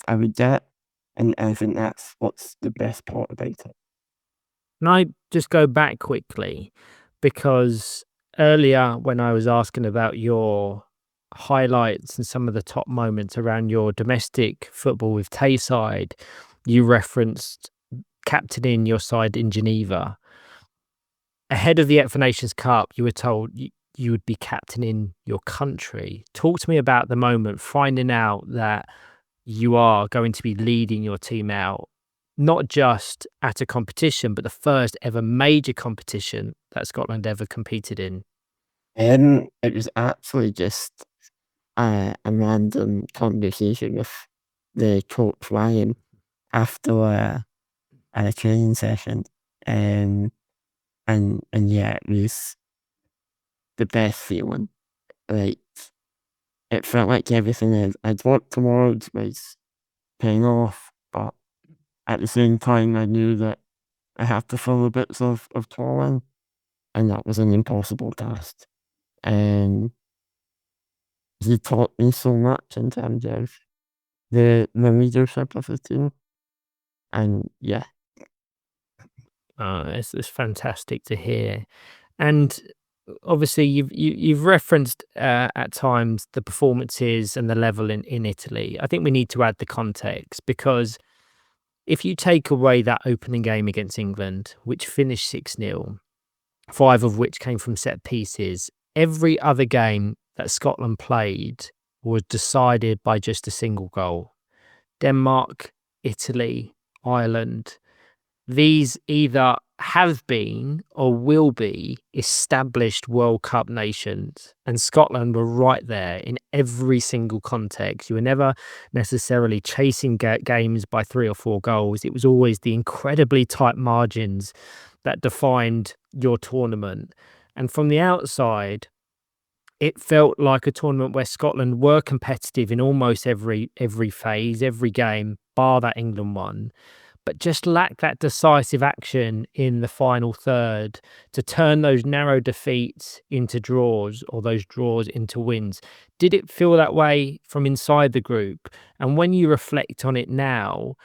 I would get, and I think that's what's the best part about it. Can I just go back quickly? Because earlier when I was asking about your highlights and some of the top moments around your domestic football with Tayside, you referenced captaining your side in Geneva. Ahead of the EPFA Nations Cup, you were told you would be captaining your country. Talk to me about the moment, finding out that you are going to be leading your team out, not just at a competition, but the first ever major competition that Scotland ever competed in. It was actually just a random conversation with the coach Ryan after a training session, and And yeah, it was the best feeling. Like, it felt like everything I'd worked towards was paying off, but at the same time, I knew that I had to fill the bits of toil in, and that was an impossible task. And he taught me so much in terms of the leadership of the team. And yeah, It's fantastic to hear. And obviously, you've referenced at times the performances and the level in Italy. I think we need to add the context, because if you take away that opening game against England, which finished 6-0, 5 of which came from set pieces, every other game that Scotland played was decided by just a single goal. Denmark, Italy, Ireland, these either have been or will be established World Cup nations, and Scotland were right there in every single context. You were never necessarily chasing games by 3 or 4 goals. It was always the incredibly tight margins that defined your tournament. And from the outside, it felt like a tournament where Scotland were competitive in almost every phase, every game, bar that England one, but just lacked that decisive action in the final third to turn those narrow defeats into draws, or those draws into wins. Did it feel that way from inside the group? And when you reflect on it now,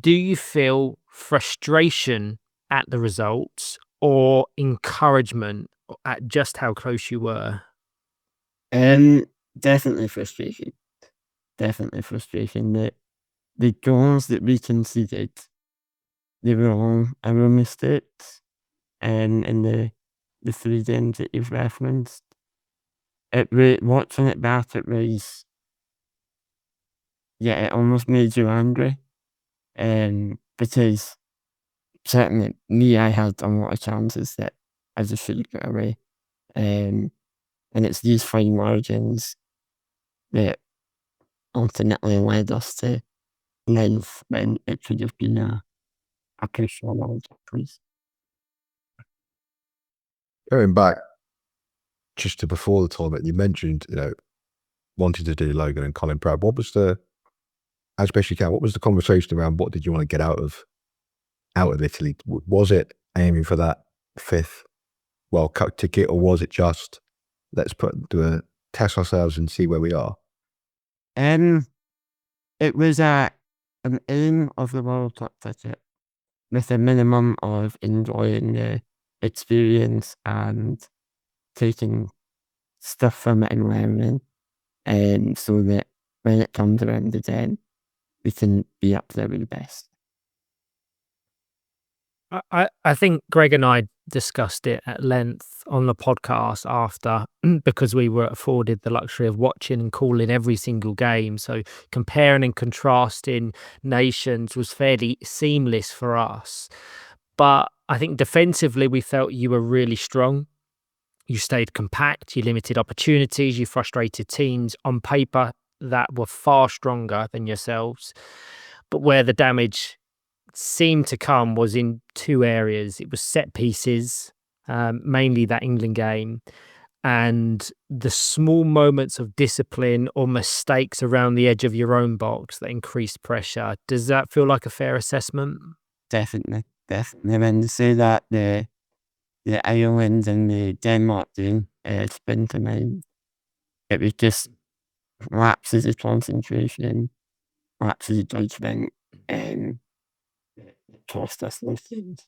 do you feel frustration at the results or encouragement at just how close you were? definitely frustration. Definitely frustration. The goals that we conceded, they were all our mistakes. And in the 3 games that you've referenced, watching it back, it was, yeah, it almost made you angry. Because certainly me, I had a lot of chances that I just should have got away. And it's these fine margins that ultimately led us to live when it should have been a push for all victories. Going back just to before the tournament, you mentioned, wanting to do Logan and Colin Pratt. What was as best you can, what was the conversation around what did you want to get out of Italy? Was it aiming for that 5th World Cup ticket, or was it just let's test ourselves and see where we are? It was an aim of the World Cup ticket with a minimum of enjoying the experience and taking stuff from it and learning, and so that when it comes around again, we can be up there with the best. I think Gregg and I discussed it at length on the podcast after, because we were afforded the luxury of watching and calling every single game. So comparing and contrasting nations was fairly seamless for us. But I think defensively, we felt you were really strong. You stayed compact, you limited opportunities, you frustrated teams on paper that were far stronger than yourselves. But where the damage seemed to come was in 2 areas. It was set pieces, mainly that England game, and the small moments of discipline or mistakes around the edge of your own box that increased pressure. Does that feel like a fair assessment? Definitely. When you say that, the Ireland and the Denmark game spin to mind, it was just lapses of concentration, lapses of judgment, and cost us those things.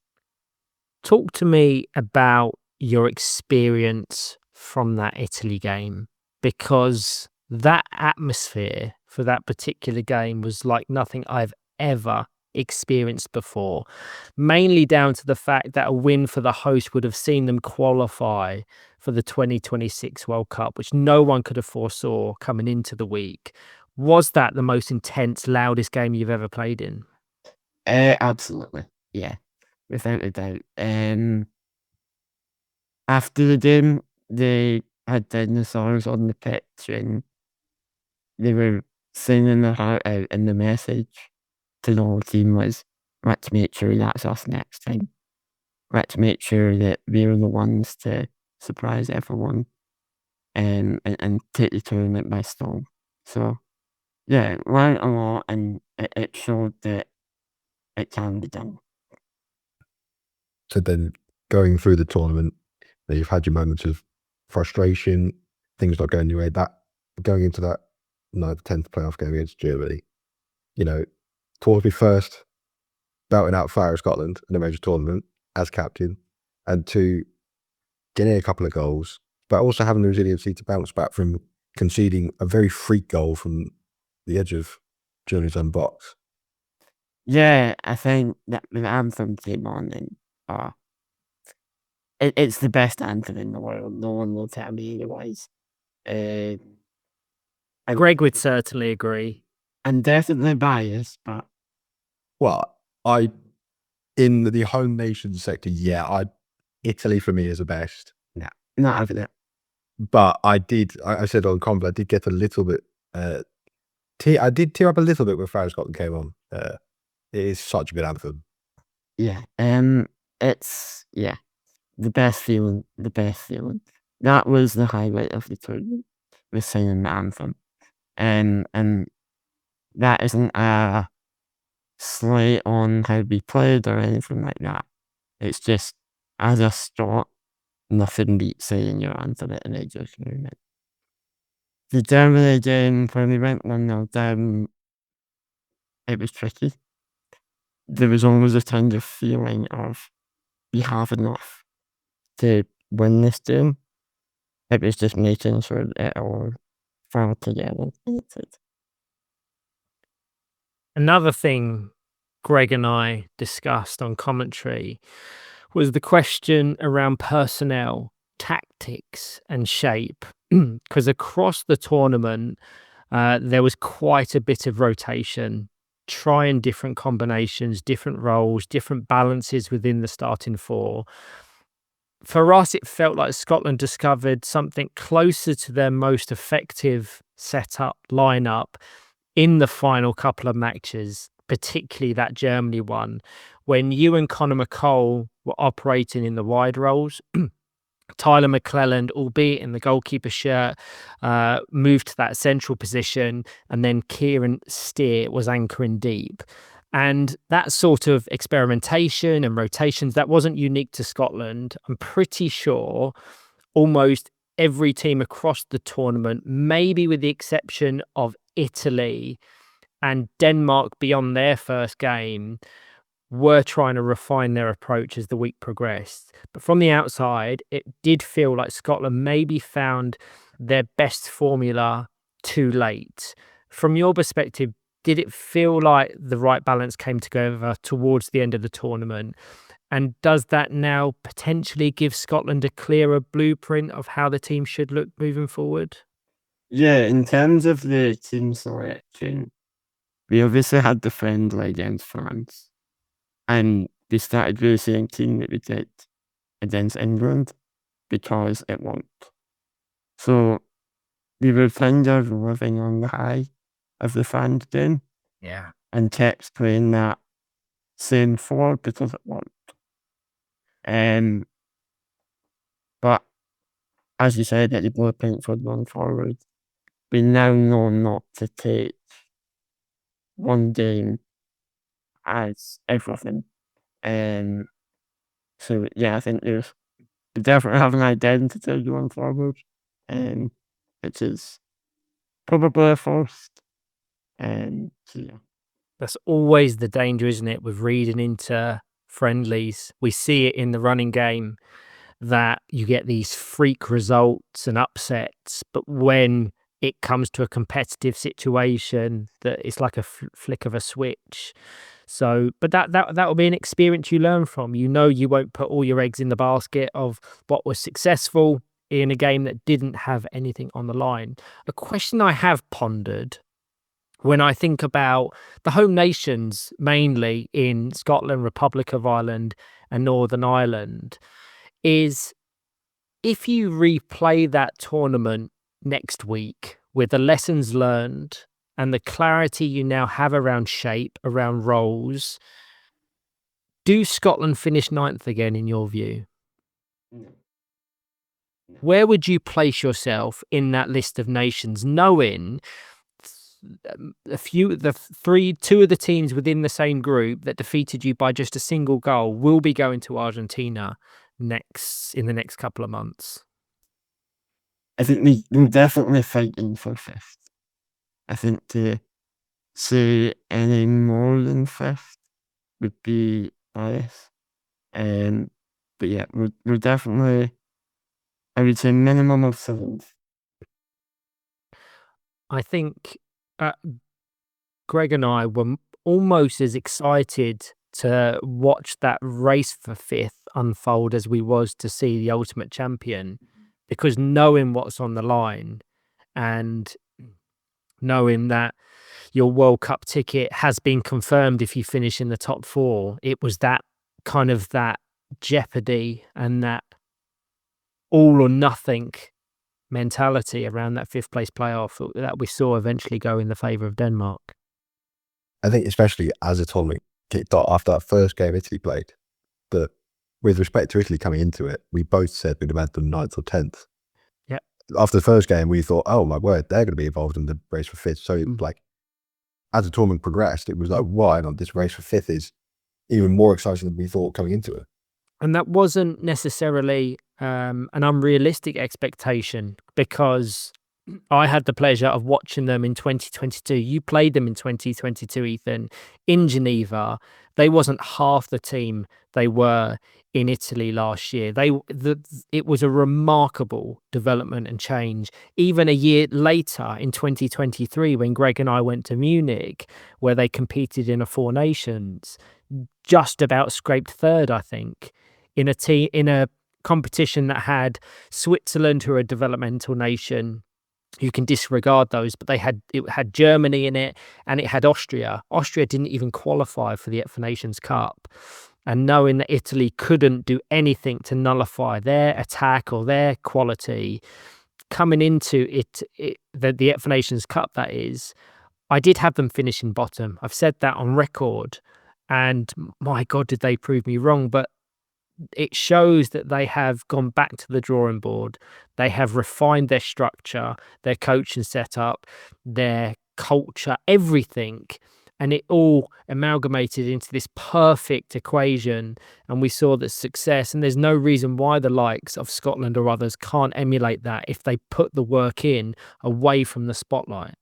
Talk to me about your experience from that Italy game, because that atmosphere for that particular game was like nothing I've ever experienced before, mainly down to the fact that a win for the host would have seen them qualify for the 2026 World Cup, which no one could have foresaw coming into the week. Was that the most intense, loudest game you've ever played in? Absolutely, yeah, without a doubt. After the game, they had dinosaurs on the pitch and they were singing their heart out, and the message to the whole team was, let's make sure that's us next time. let's make sure that we're the ones to surprise everyone and take the tournament by storm. So, yeah, learned a lot, and it showed that it can be done. So then going through the tournament, you've had your moments of frustration, things not going your way. That going into that 9th, 10th playoff game against Germany, towards me first, belting out Fire Scotland in a major tournament as captain, and 2, getting a couple of goals, but also having the resiliency to bounce back from conceding a very freak goal from the edge of Germany's own box. Yeah, I think that the anthem came on, and it's the best anthem in the world. No one will tell me otherwise. Gregg would certainly agree. I'm definitely biased, but Well, in the home nation sector, Italy for me is the best. not having it. But I said on Convo, I did get a little bit, I did tear up a little bit when Fire Scotland came on. It is such a good anthem. Yeah, it's the best feeling. That was the highlight of the tournament, was singing the anthem, and that isn't a slight on how we played or anything like that. It's just as a start, nothing beats saying your anthem at an major tournament. The Germany game, when we went 1-0 down, it was tricky. There was always a kind of feeling of we have enough to win this game. It was just making sure that it all fell together. Another thing Gregg and I discussed on commentary was the question around personnel, tactics and shape. Because across the tournament, there was quite a bit of rotation, trying different combinations, different roles, different balances within the starting 4. For us, it felt like Scotland discovered something closer to their most effective setup lineup in the final couple of matches, particularly that Germany one, when you and Conor McColl were operating in the wide roles. Tyler McClelland, albeit in the goalkeeper shirt, moved to that central position, and then Kieran Steer was anchoring deep. And that sort of experimentation and rotations, that wasn't unique to Scotland. I'm pretty sure almost every team across the tournament, maybe with the exception of Italy and Denmark beyond their first game, were trying to refine their approach as the week progressed. But from the outside, it did feel like Scotland maybe found their best formula too late. From your perspective, did it feel like the right balance came together towards the end of the tournament? And does that now potentially give Scotland a clearer blueprint of how the team should look moving forward? Yeah, in terms of the team selection, we obviously had the friendly against France. And we started really seeing team that we did against England because it worked. So we were kind of living on the high of the fans game. Yeah. And kept playing that same 4 because it worked. But as you said, at the blueprint for going forward, we now know not to take one game as everything. So yeah, I think we definitely have an identity going forward, which is probably a first. So yeah. That's always the danger, isn't it, with reading into friendlies? We see it in the running game that you get these freak results and upsets, but when it comes to a competitive situation, that it's like a flick of a switch. So, but that will be an experience you learn from. You won't put all your eggs in the basket of what was successful in a game that didn't have anything on the line. A question I have pondered when I think about the home nations, mainly in Scotland, Republic of Ireland and Northern Ireland, is if you replay that tournament next week with the lessons learned and the clarity you now have around shape, around roles, Do Scotland finish 9th again, in your view? No. Where would you place yourself in that list of nations, knowing two of the teams within the same group that defeated you by just a single goal will be going to Argentina in the next couple of months? I think we're definitely fighting for 5th. I think to say any more than 5th would be bias. But yeah, we're definitely, I would say, minimum of 7th. I think Gregg and I were almost as excited to watch that race for 5th unfold as we was to see the ultimate champion, because knowing what's on the line and knowing that your World Cup ticket has been confirmed if you finish in the top 4, it was that kind of that jeopardy and that all or nothing mentality around that 5th place playoff that we saw eventually go in the favour of Denmark. I think especially as the tournament kicked off after that first game Italy played, that with respect to Italy coming into it, we both said we'd have had them 9th or 10th. Yeah. After the first game, we thought, oh my word, they're going to be involved in the race for 5th. So like, as the tournament progressed, it was like, why not? This race for 5th is even more exciting than we thought coming into it. And that wasn't necessarily an unrealistic expectation, because I had the pleasure of watching them in 2022. You played them in 2022, Eythan, in Geneva. They wasn't half the team they were in Italy last year. It was a remarkable development and change. Even a year later in 2023, when Gregg and I went to Munich, where they competed in a 4 Nations, just about scraped 3rd, I think, in a competition that had Switzerland, who are a developmental nation. You can disregard those, but it had Germany in it, and it had Austria. Austria didn't even qualify for the EPFA Nations Cup. And knowing that Italy couldn't do anything to nullify their attack or their quality, coming into the EPFA Nations Cup, that is, I did have them finishing bottom. I've said that on record, and my God, did they prove me wrong. But it shows that they have gone back to the drawing board. They have refined their structure, their coaching setup, their culture, everything. And it all amalgamated into this perfect equation. And we saw the success. And there's no reason why the likes of Scotland or others can't emulate that if they put the work in away from the spotlight.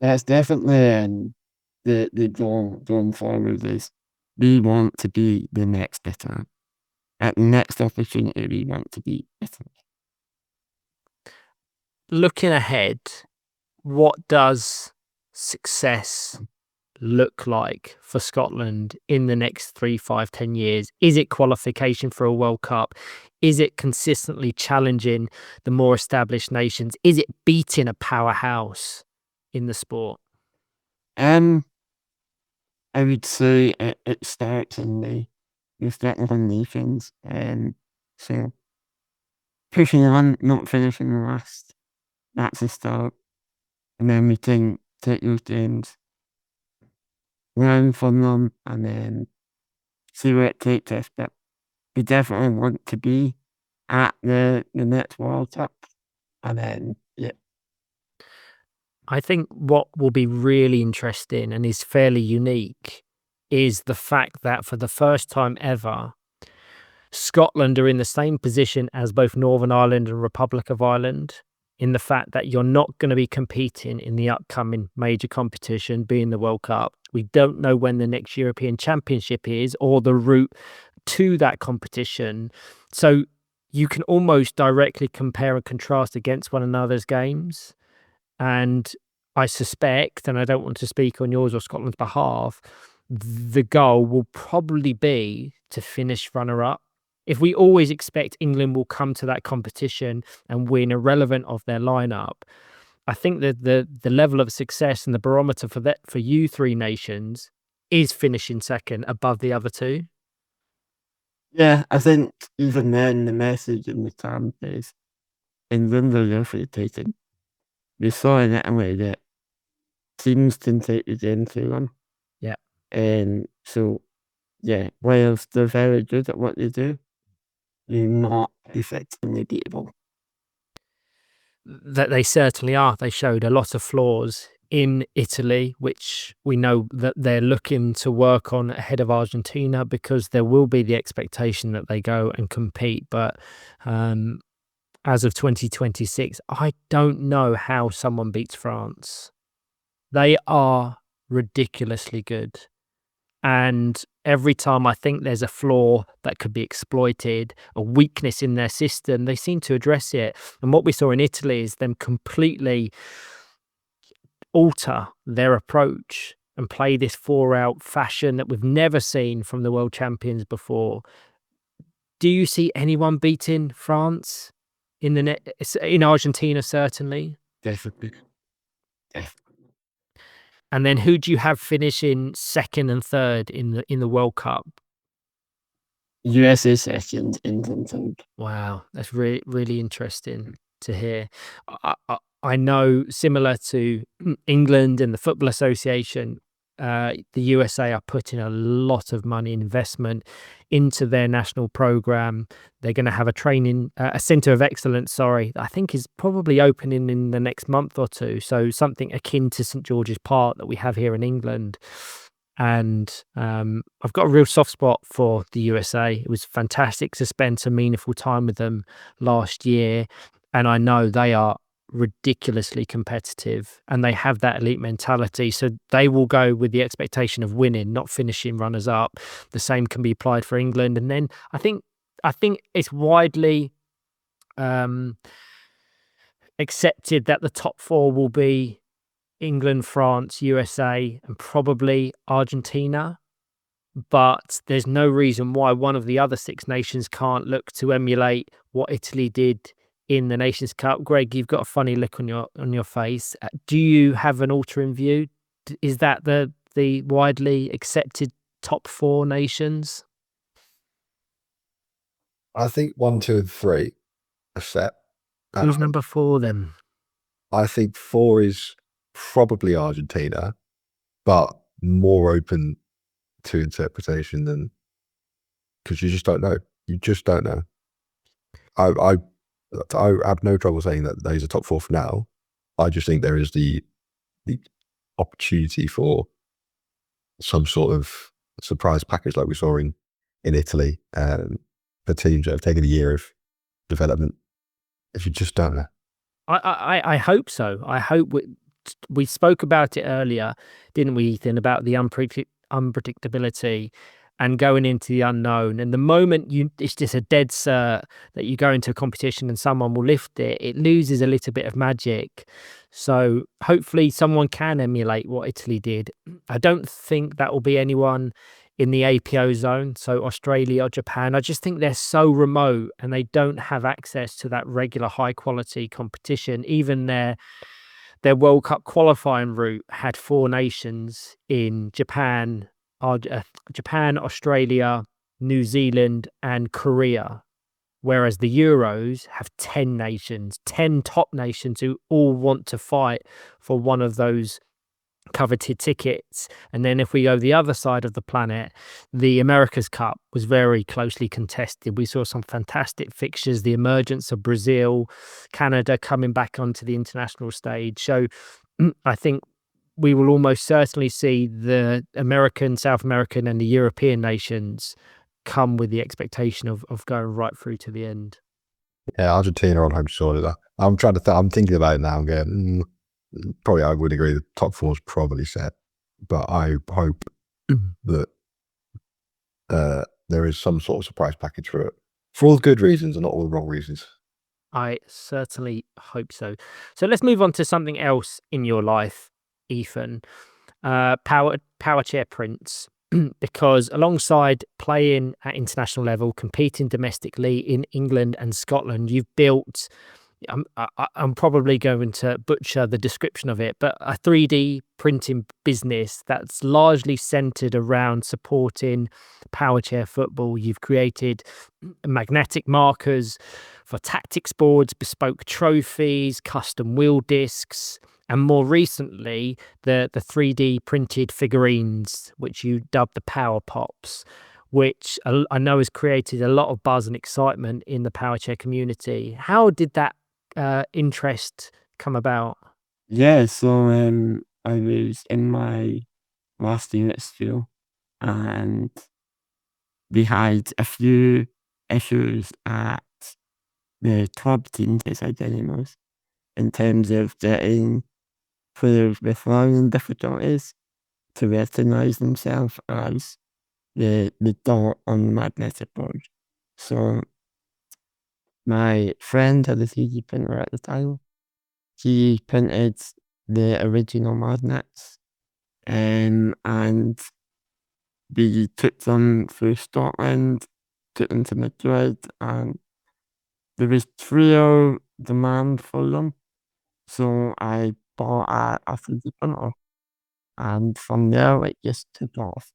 That's definitely the going forward is we want to be the next Italy. At the next opportunity, we want to be Italy. Looking ahead, what does success look like for Scotland in the next 3, 5, 10 years? Is it qualification for a World Cup? Is it consistently challenging the more established nations? Is it beating a powerhouse in the sport? I would say it starts in the respectable nations, so pushing on, not finishing last, that's a start. And then we can take those games, learn from them, and then see where it takes us. But we definitely want to be at the next World Cup, and then, yeah. I think what will be really interesting and is fairly unique is the fact that for the first time ever, Scotland are in the same position as both Northern Ireland and Republic of Ireland, in the fact that you're not going to be competing in the upcoming major competition, being the World Cup. We don't know when the next European Championship is or the route to that competition. So you can almost directly compare and contrast against one another's games. And I suspect, and I don't want to speak on yours or Scotland's behalf, the goal will probably be to finish runner-up. If we always expect England will come to that competition and win irrelevant of their lineup, I think that the level of success and the barometer for you 3 nations is finishing second above the other 2. Yeah, I think even then the message in the camp is England are irritating. We saw in Italy that teams can take the game to them. Yeah. And so yeah, whilst they're very good at what they do, they're not effectively beatable. That they certainly are. They showed a lot of flaws in Italy, which we know that they're looking to work on ahead of Argentina, because there will be the expectation that they go and compete. But as of 2026, I don't know how someone beats France. They are ridiculously good. And every time I think there's a flaw that could be exploited, a weakness in their system, they seem to address it. And what we saw in Italy is them completely alter their approach and play this 4-out fashion that we've never seen from the world champions before. Do you see anyone beating France in Argentina, certainly? Definitely. And then who do you have finishing second and third in the World Cup? USA second, England third. Wow, that's really interesting to hear. I know, similar to England and the Football Association, the USA are putting a lot of money investment into their national program. They're going to have a centre of excellence, I think is probably opening in the next month or two. So something akin to St George's Park that we have here in England. And I've got a real soft spot for the USA. It was fantastic to spend some meaningful time with them last year. And I know they are ridiculously competitive and they have that elite mentality. So they will go with the expectation of winning, not finishing runners up. The same can be applied for England. And then I think it's widely accepted that the top four will be England, France, USA, and probably Argentina. But there's no reason why one of the other six nations can't look to emulate what Italy did in the Nations Cup. Gregg, you've got a funny look on your face. Do you have an altering view? Is that the widely accepted top four nations? I think 1, 2, and 3 are set. Who's number 4 then? I think 4 is probably Argentina, but more open to interpretation than, because you just don't know. You just don't know. I have no trouble saying that those are top 4 for now. I just think there is the opportunity for some sort of surprise package like we saw in Italy, for teams that have taken a year of development. If you just don't know. I hope so. I hope we spoke about it earlier, didn't we, Eythan, about the unpredictability and going into the unknown. And the moment it's just a dead cert that you go into a competition and someone will lift it, it loses a little bit of magic. So hopefully someone can emulate what Italy did. I don't think that will be anyone in the APO zone, so Australia or Japan. I just think they're so remote and they don't have access to that regular high quality competition. Even their World Cup qualifying route had 4 nations in Japan, Australia, New Zealand, and Korea. Whereas the Euros have 10 nations, 10 top nations who all want to fight for one of those coveted tickets. And then if we go the other side of the planet, the America's Cup was very closely contested. We saw some fantastic fixtures, the emergence of Brazil, Canada coming back onto the international stage. So I think we will almost certainly see the American, South American, and the European nations come with the expectation of going right through to the end. Yeah, Argentina on home soil. I'm thinking about it now and going, probably I would agree the top 4 is probably set, but I hope that there is some sort of surprise package for it, for all the good reasons and not all the wrong reasons. I certainly hope so. So let's move on to something else in your life, Eythan. Powerchair Prints. Because alongside playing at international level, competing domestically in England and Scotland, you've built, I'm probably going to butcher the description of it, but a 3D printing business that's largely centered around supporting Powerchair Football. You've created magnetic markers for tactics boards, bespoke trophies, custom wheel discs, and more recently, the 3D printed figurines, which you dubbed the Power Pops. which I know has created a lot of buzz and excitement in the Powerchair community. How did that interest come about? Yeah, so I was in my last year at school, and we had a few issues at the club team, Tayside Dynamos, in terms of getting players with learning difficulties to recognise themselves as the dot on the magnetic board. So my friend had a 3D printer at the time. He printed the original magnets, and we took them through Scotland, took them to Madrid, and there was real demand for them. So I bought a 3D printer, and from there it just took off.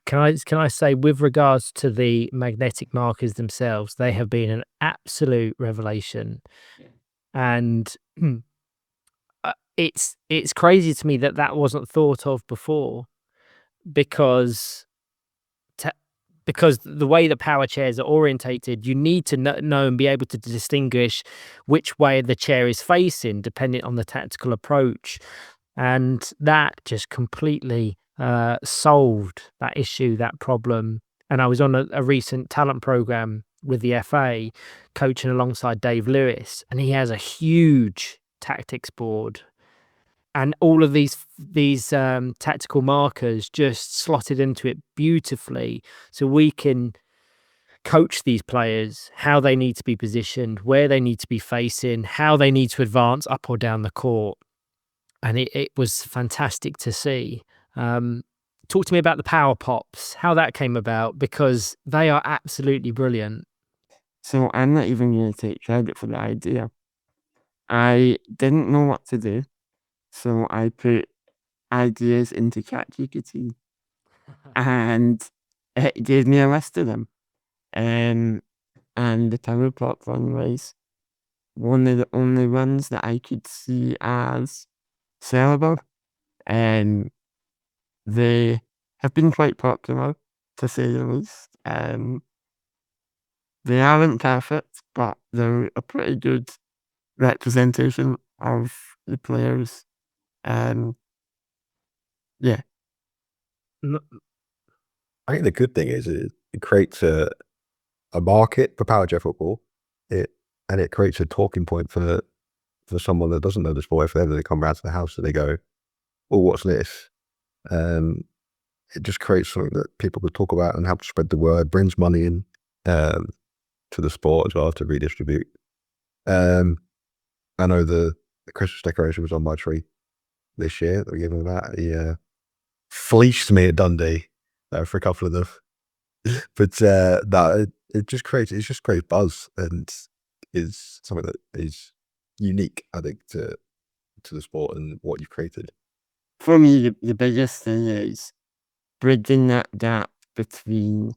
Can I say, with regards to the magnetic markers themselves, they have been an absolute revelation, and it's crazy to me that that wasn't thought of before, because the way the power chairs are orientated, you need to know and be able to distinguish which way the chair is facing depending on the tactical approach, and that just completely solved that issue, that problem. And I was on a recent talent program with the FA, coaching alongside Dave Lewis, and he has a huge tactics board, and all of these tactical markers just slotted into it beautifully, so we can coach these players how they need to be positioned, where they need to be facing, how they need to advance up or down the court. And it was fantastic to see. Talk to me about the Power Pops, how that came about, because they are absolutely brilliant. So I'm not even going to take credit for the idea. I didn't know what to do, so I put ideas into ChatGPT, and it gave me a list of them. And the Power Pop one was one of the only ones that I could see as sellable. And they have been quite popular, to say the least. They aren't perfect, but they're a pretty good representation of the players. Yeah. I think the good thing is it creates a market for Powerchair football. It creates a talking point for someone that doesn't know the sport. If ever they come round to the house and they go, "Well, what's this?" It just creates something that people could talk about and help spread the word. Brings money in to the sport as well to redistribute. I know the Christmas decoration was on my tree this year. They were giving that. He fleeced me at Dundee for a couple of them. But no, it just creates buzz, and is something that is unique, I think, to the sport and what you've created. For me, the biggest thing is bridging that gap between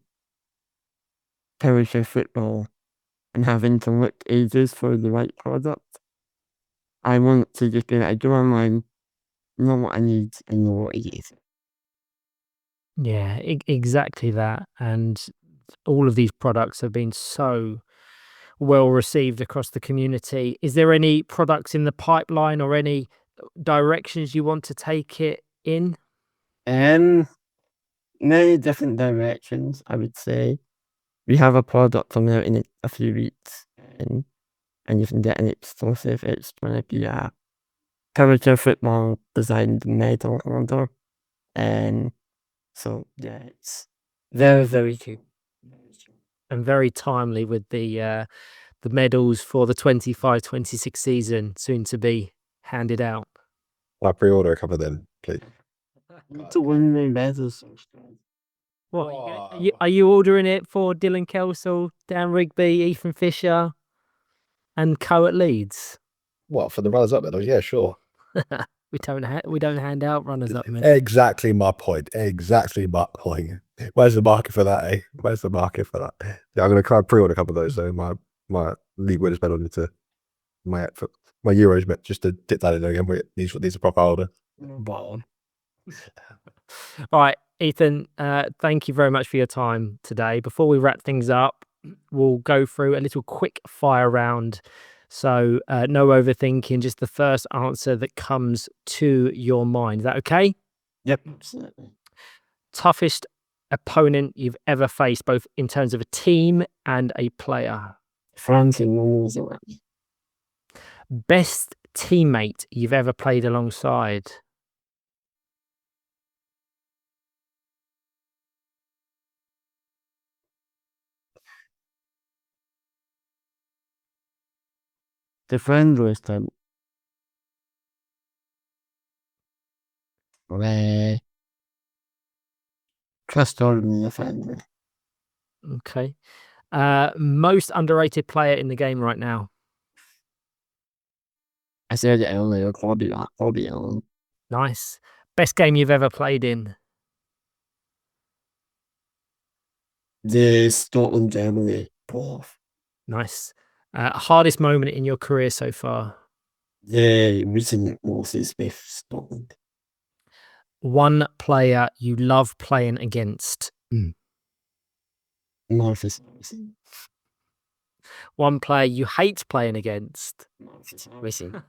Powerchair football and having to look ages for the right product. I want to just be like, I go online, know what I need, and know what it is. Yeah, exactly that. And all of these products have been so well received across the community. Is there any products in the pipeline or any directions you want to take it in? Many different directions, I would say. We have a product coming out in a few weeks, and you can get an exclusive. It's going to be a Powerchair Football designed medal holder. And so, yeah, it's very, very cool. And very timely with the medals for the 25-26 season soon to be handed out. I pre-order a couple of them, please. To win the medals. What are you ordering it for Dylan Kelsall, Dan Rigby, Ethan Fisher, and co at Leeds? What, for the runners up medals? Yeah, sure. We don't hand out runners up medals. Exactly my point. Where's the market for that, eh? Where's the market for that? Yeah, I'm gonna try and pre-order a couple of those. So my league winners medal into my Euros bet, just to dip that in again. These are proper order. Ball. All right, Eythan, thank you very much for your time today. Before we wrap things up, we'll go through a little quick fire round. So no overthinking, just the first answer that comes to your mind. Is that okay? Yep. Absolutely. Toughest opponent you've ever faced, both in terms of a team and a player? France and New Zealand. Best teammate you've ever played alongside? The friendliest time. Where trust all me a friend. Okay. Most underrated player in the game right now? I said it earlier, hobby on. Nice. Best game you've ever played in? The Scotland Germany playoff. Nice. Hardest moment in your career so far? The recent losses with Scotland. One player you love playing against? Marcus. One player you hate playing against? Racing.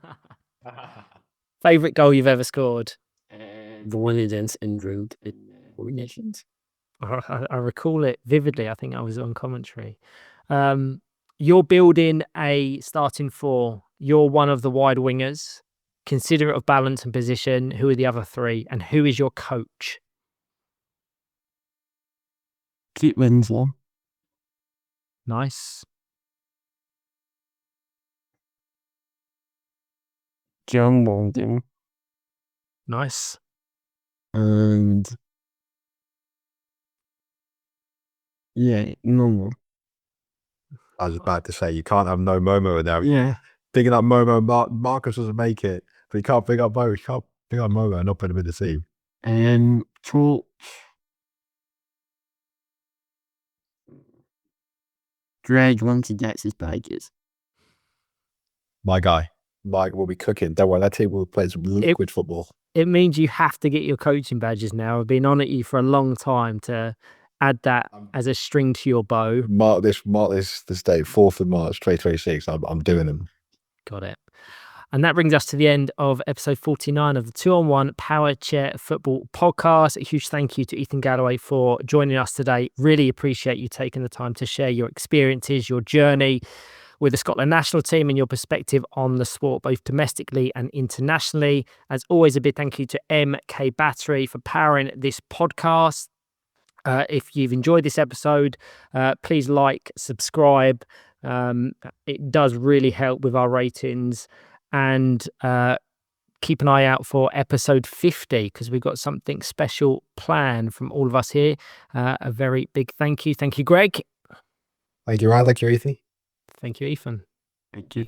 Favorite goal you've ever scored? The one against England in Four Nations. I recall it vividly. I think I was on commentary. You're building a starting four. You're one of the wide wingers. Considerate of balance and position. Who are the other three? And who is your coach? Keep Winslow. Nice. John Walden. Nice. And yeah, no more. I was about to say, you can't have no Momo in there. Yeah. Picking up Momo, Marcus doesn't make it, but you can't pick up Momo. You can't pick up Momo and not put him in the team. And coach. Gregg once he gets his badges. My guy. Mike will be cooking. Don't worry, that team will play some liquid football. It means you have to get your coaching badges now. I've been on at you for a long time to add that as a string to your bow. Mark this date, 4th of March 2026. I'm doing them. Got it. And that brings us to the end of episode 49 of the 2-on-1 Powerchair Football podcast. A huge thank you to Eythan Galloway for joining us today. Really appreciate you taking the time to share your experiences, your journey with the Scotland national team and your perspective on the sport, both domestically and internationally. As always, a big thank you to MK Battery for powering this podcast. If you've enjoyed this episode, please like, subscribe. It does really help with our ratings. And keep an eye out for episode 50 because we've got something special planned from all of us here. A very big thank you. Thank you, Gregg. Thank you, Ryan. Thank you, Eythan. Thank you, Eythan. Thank you.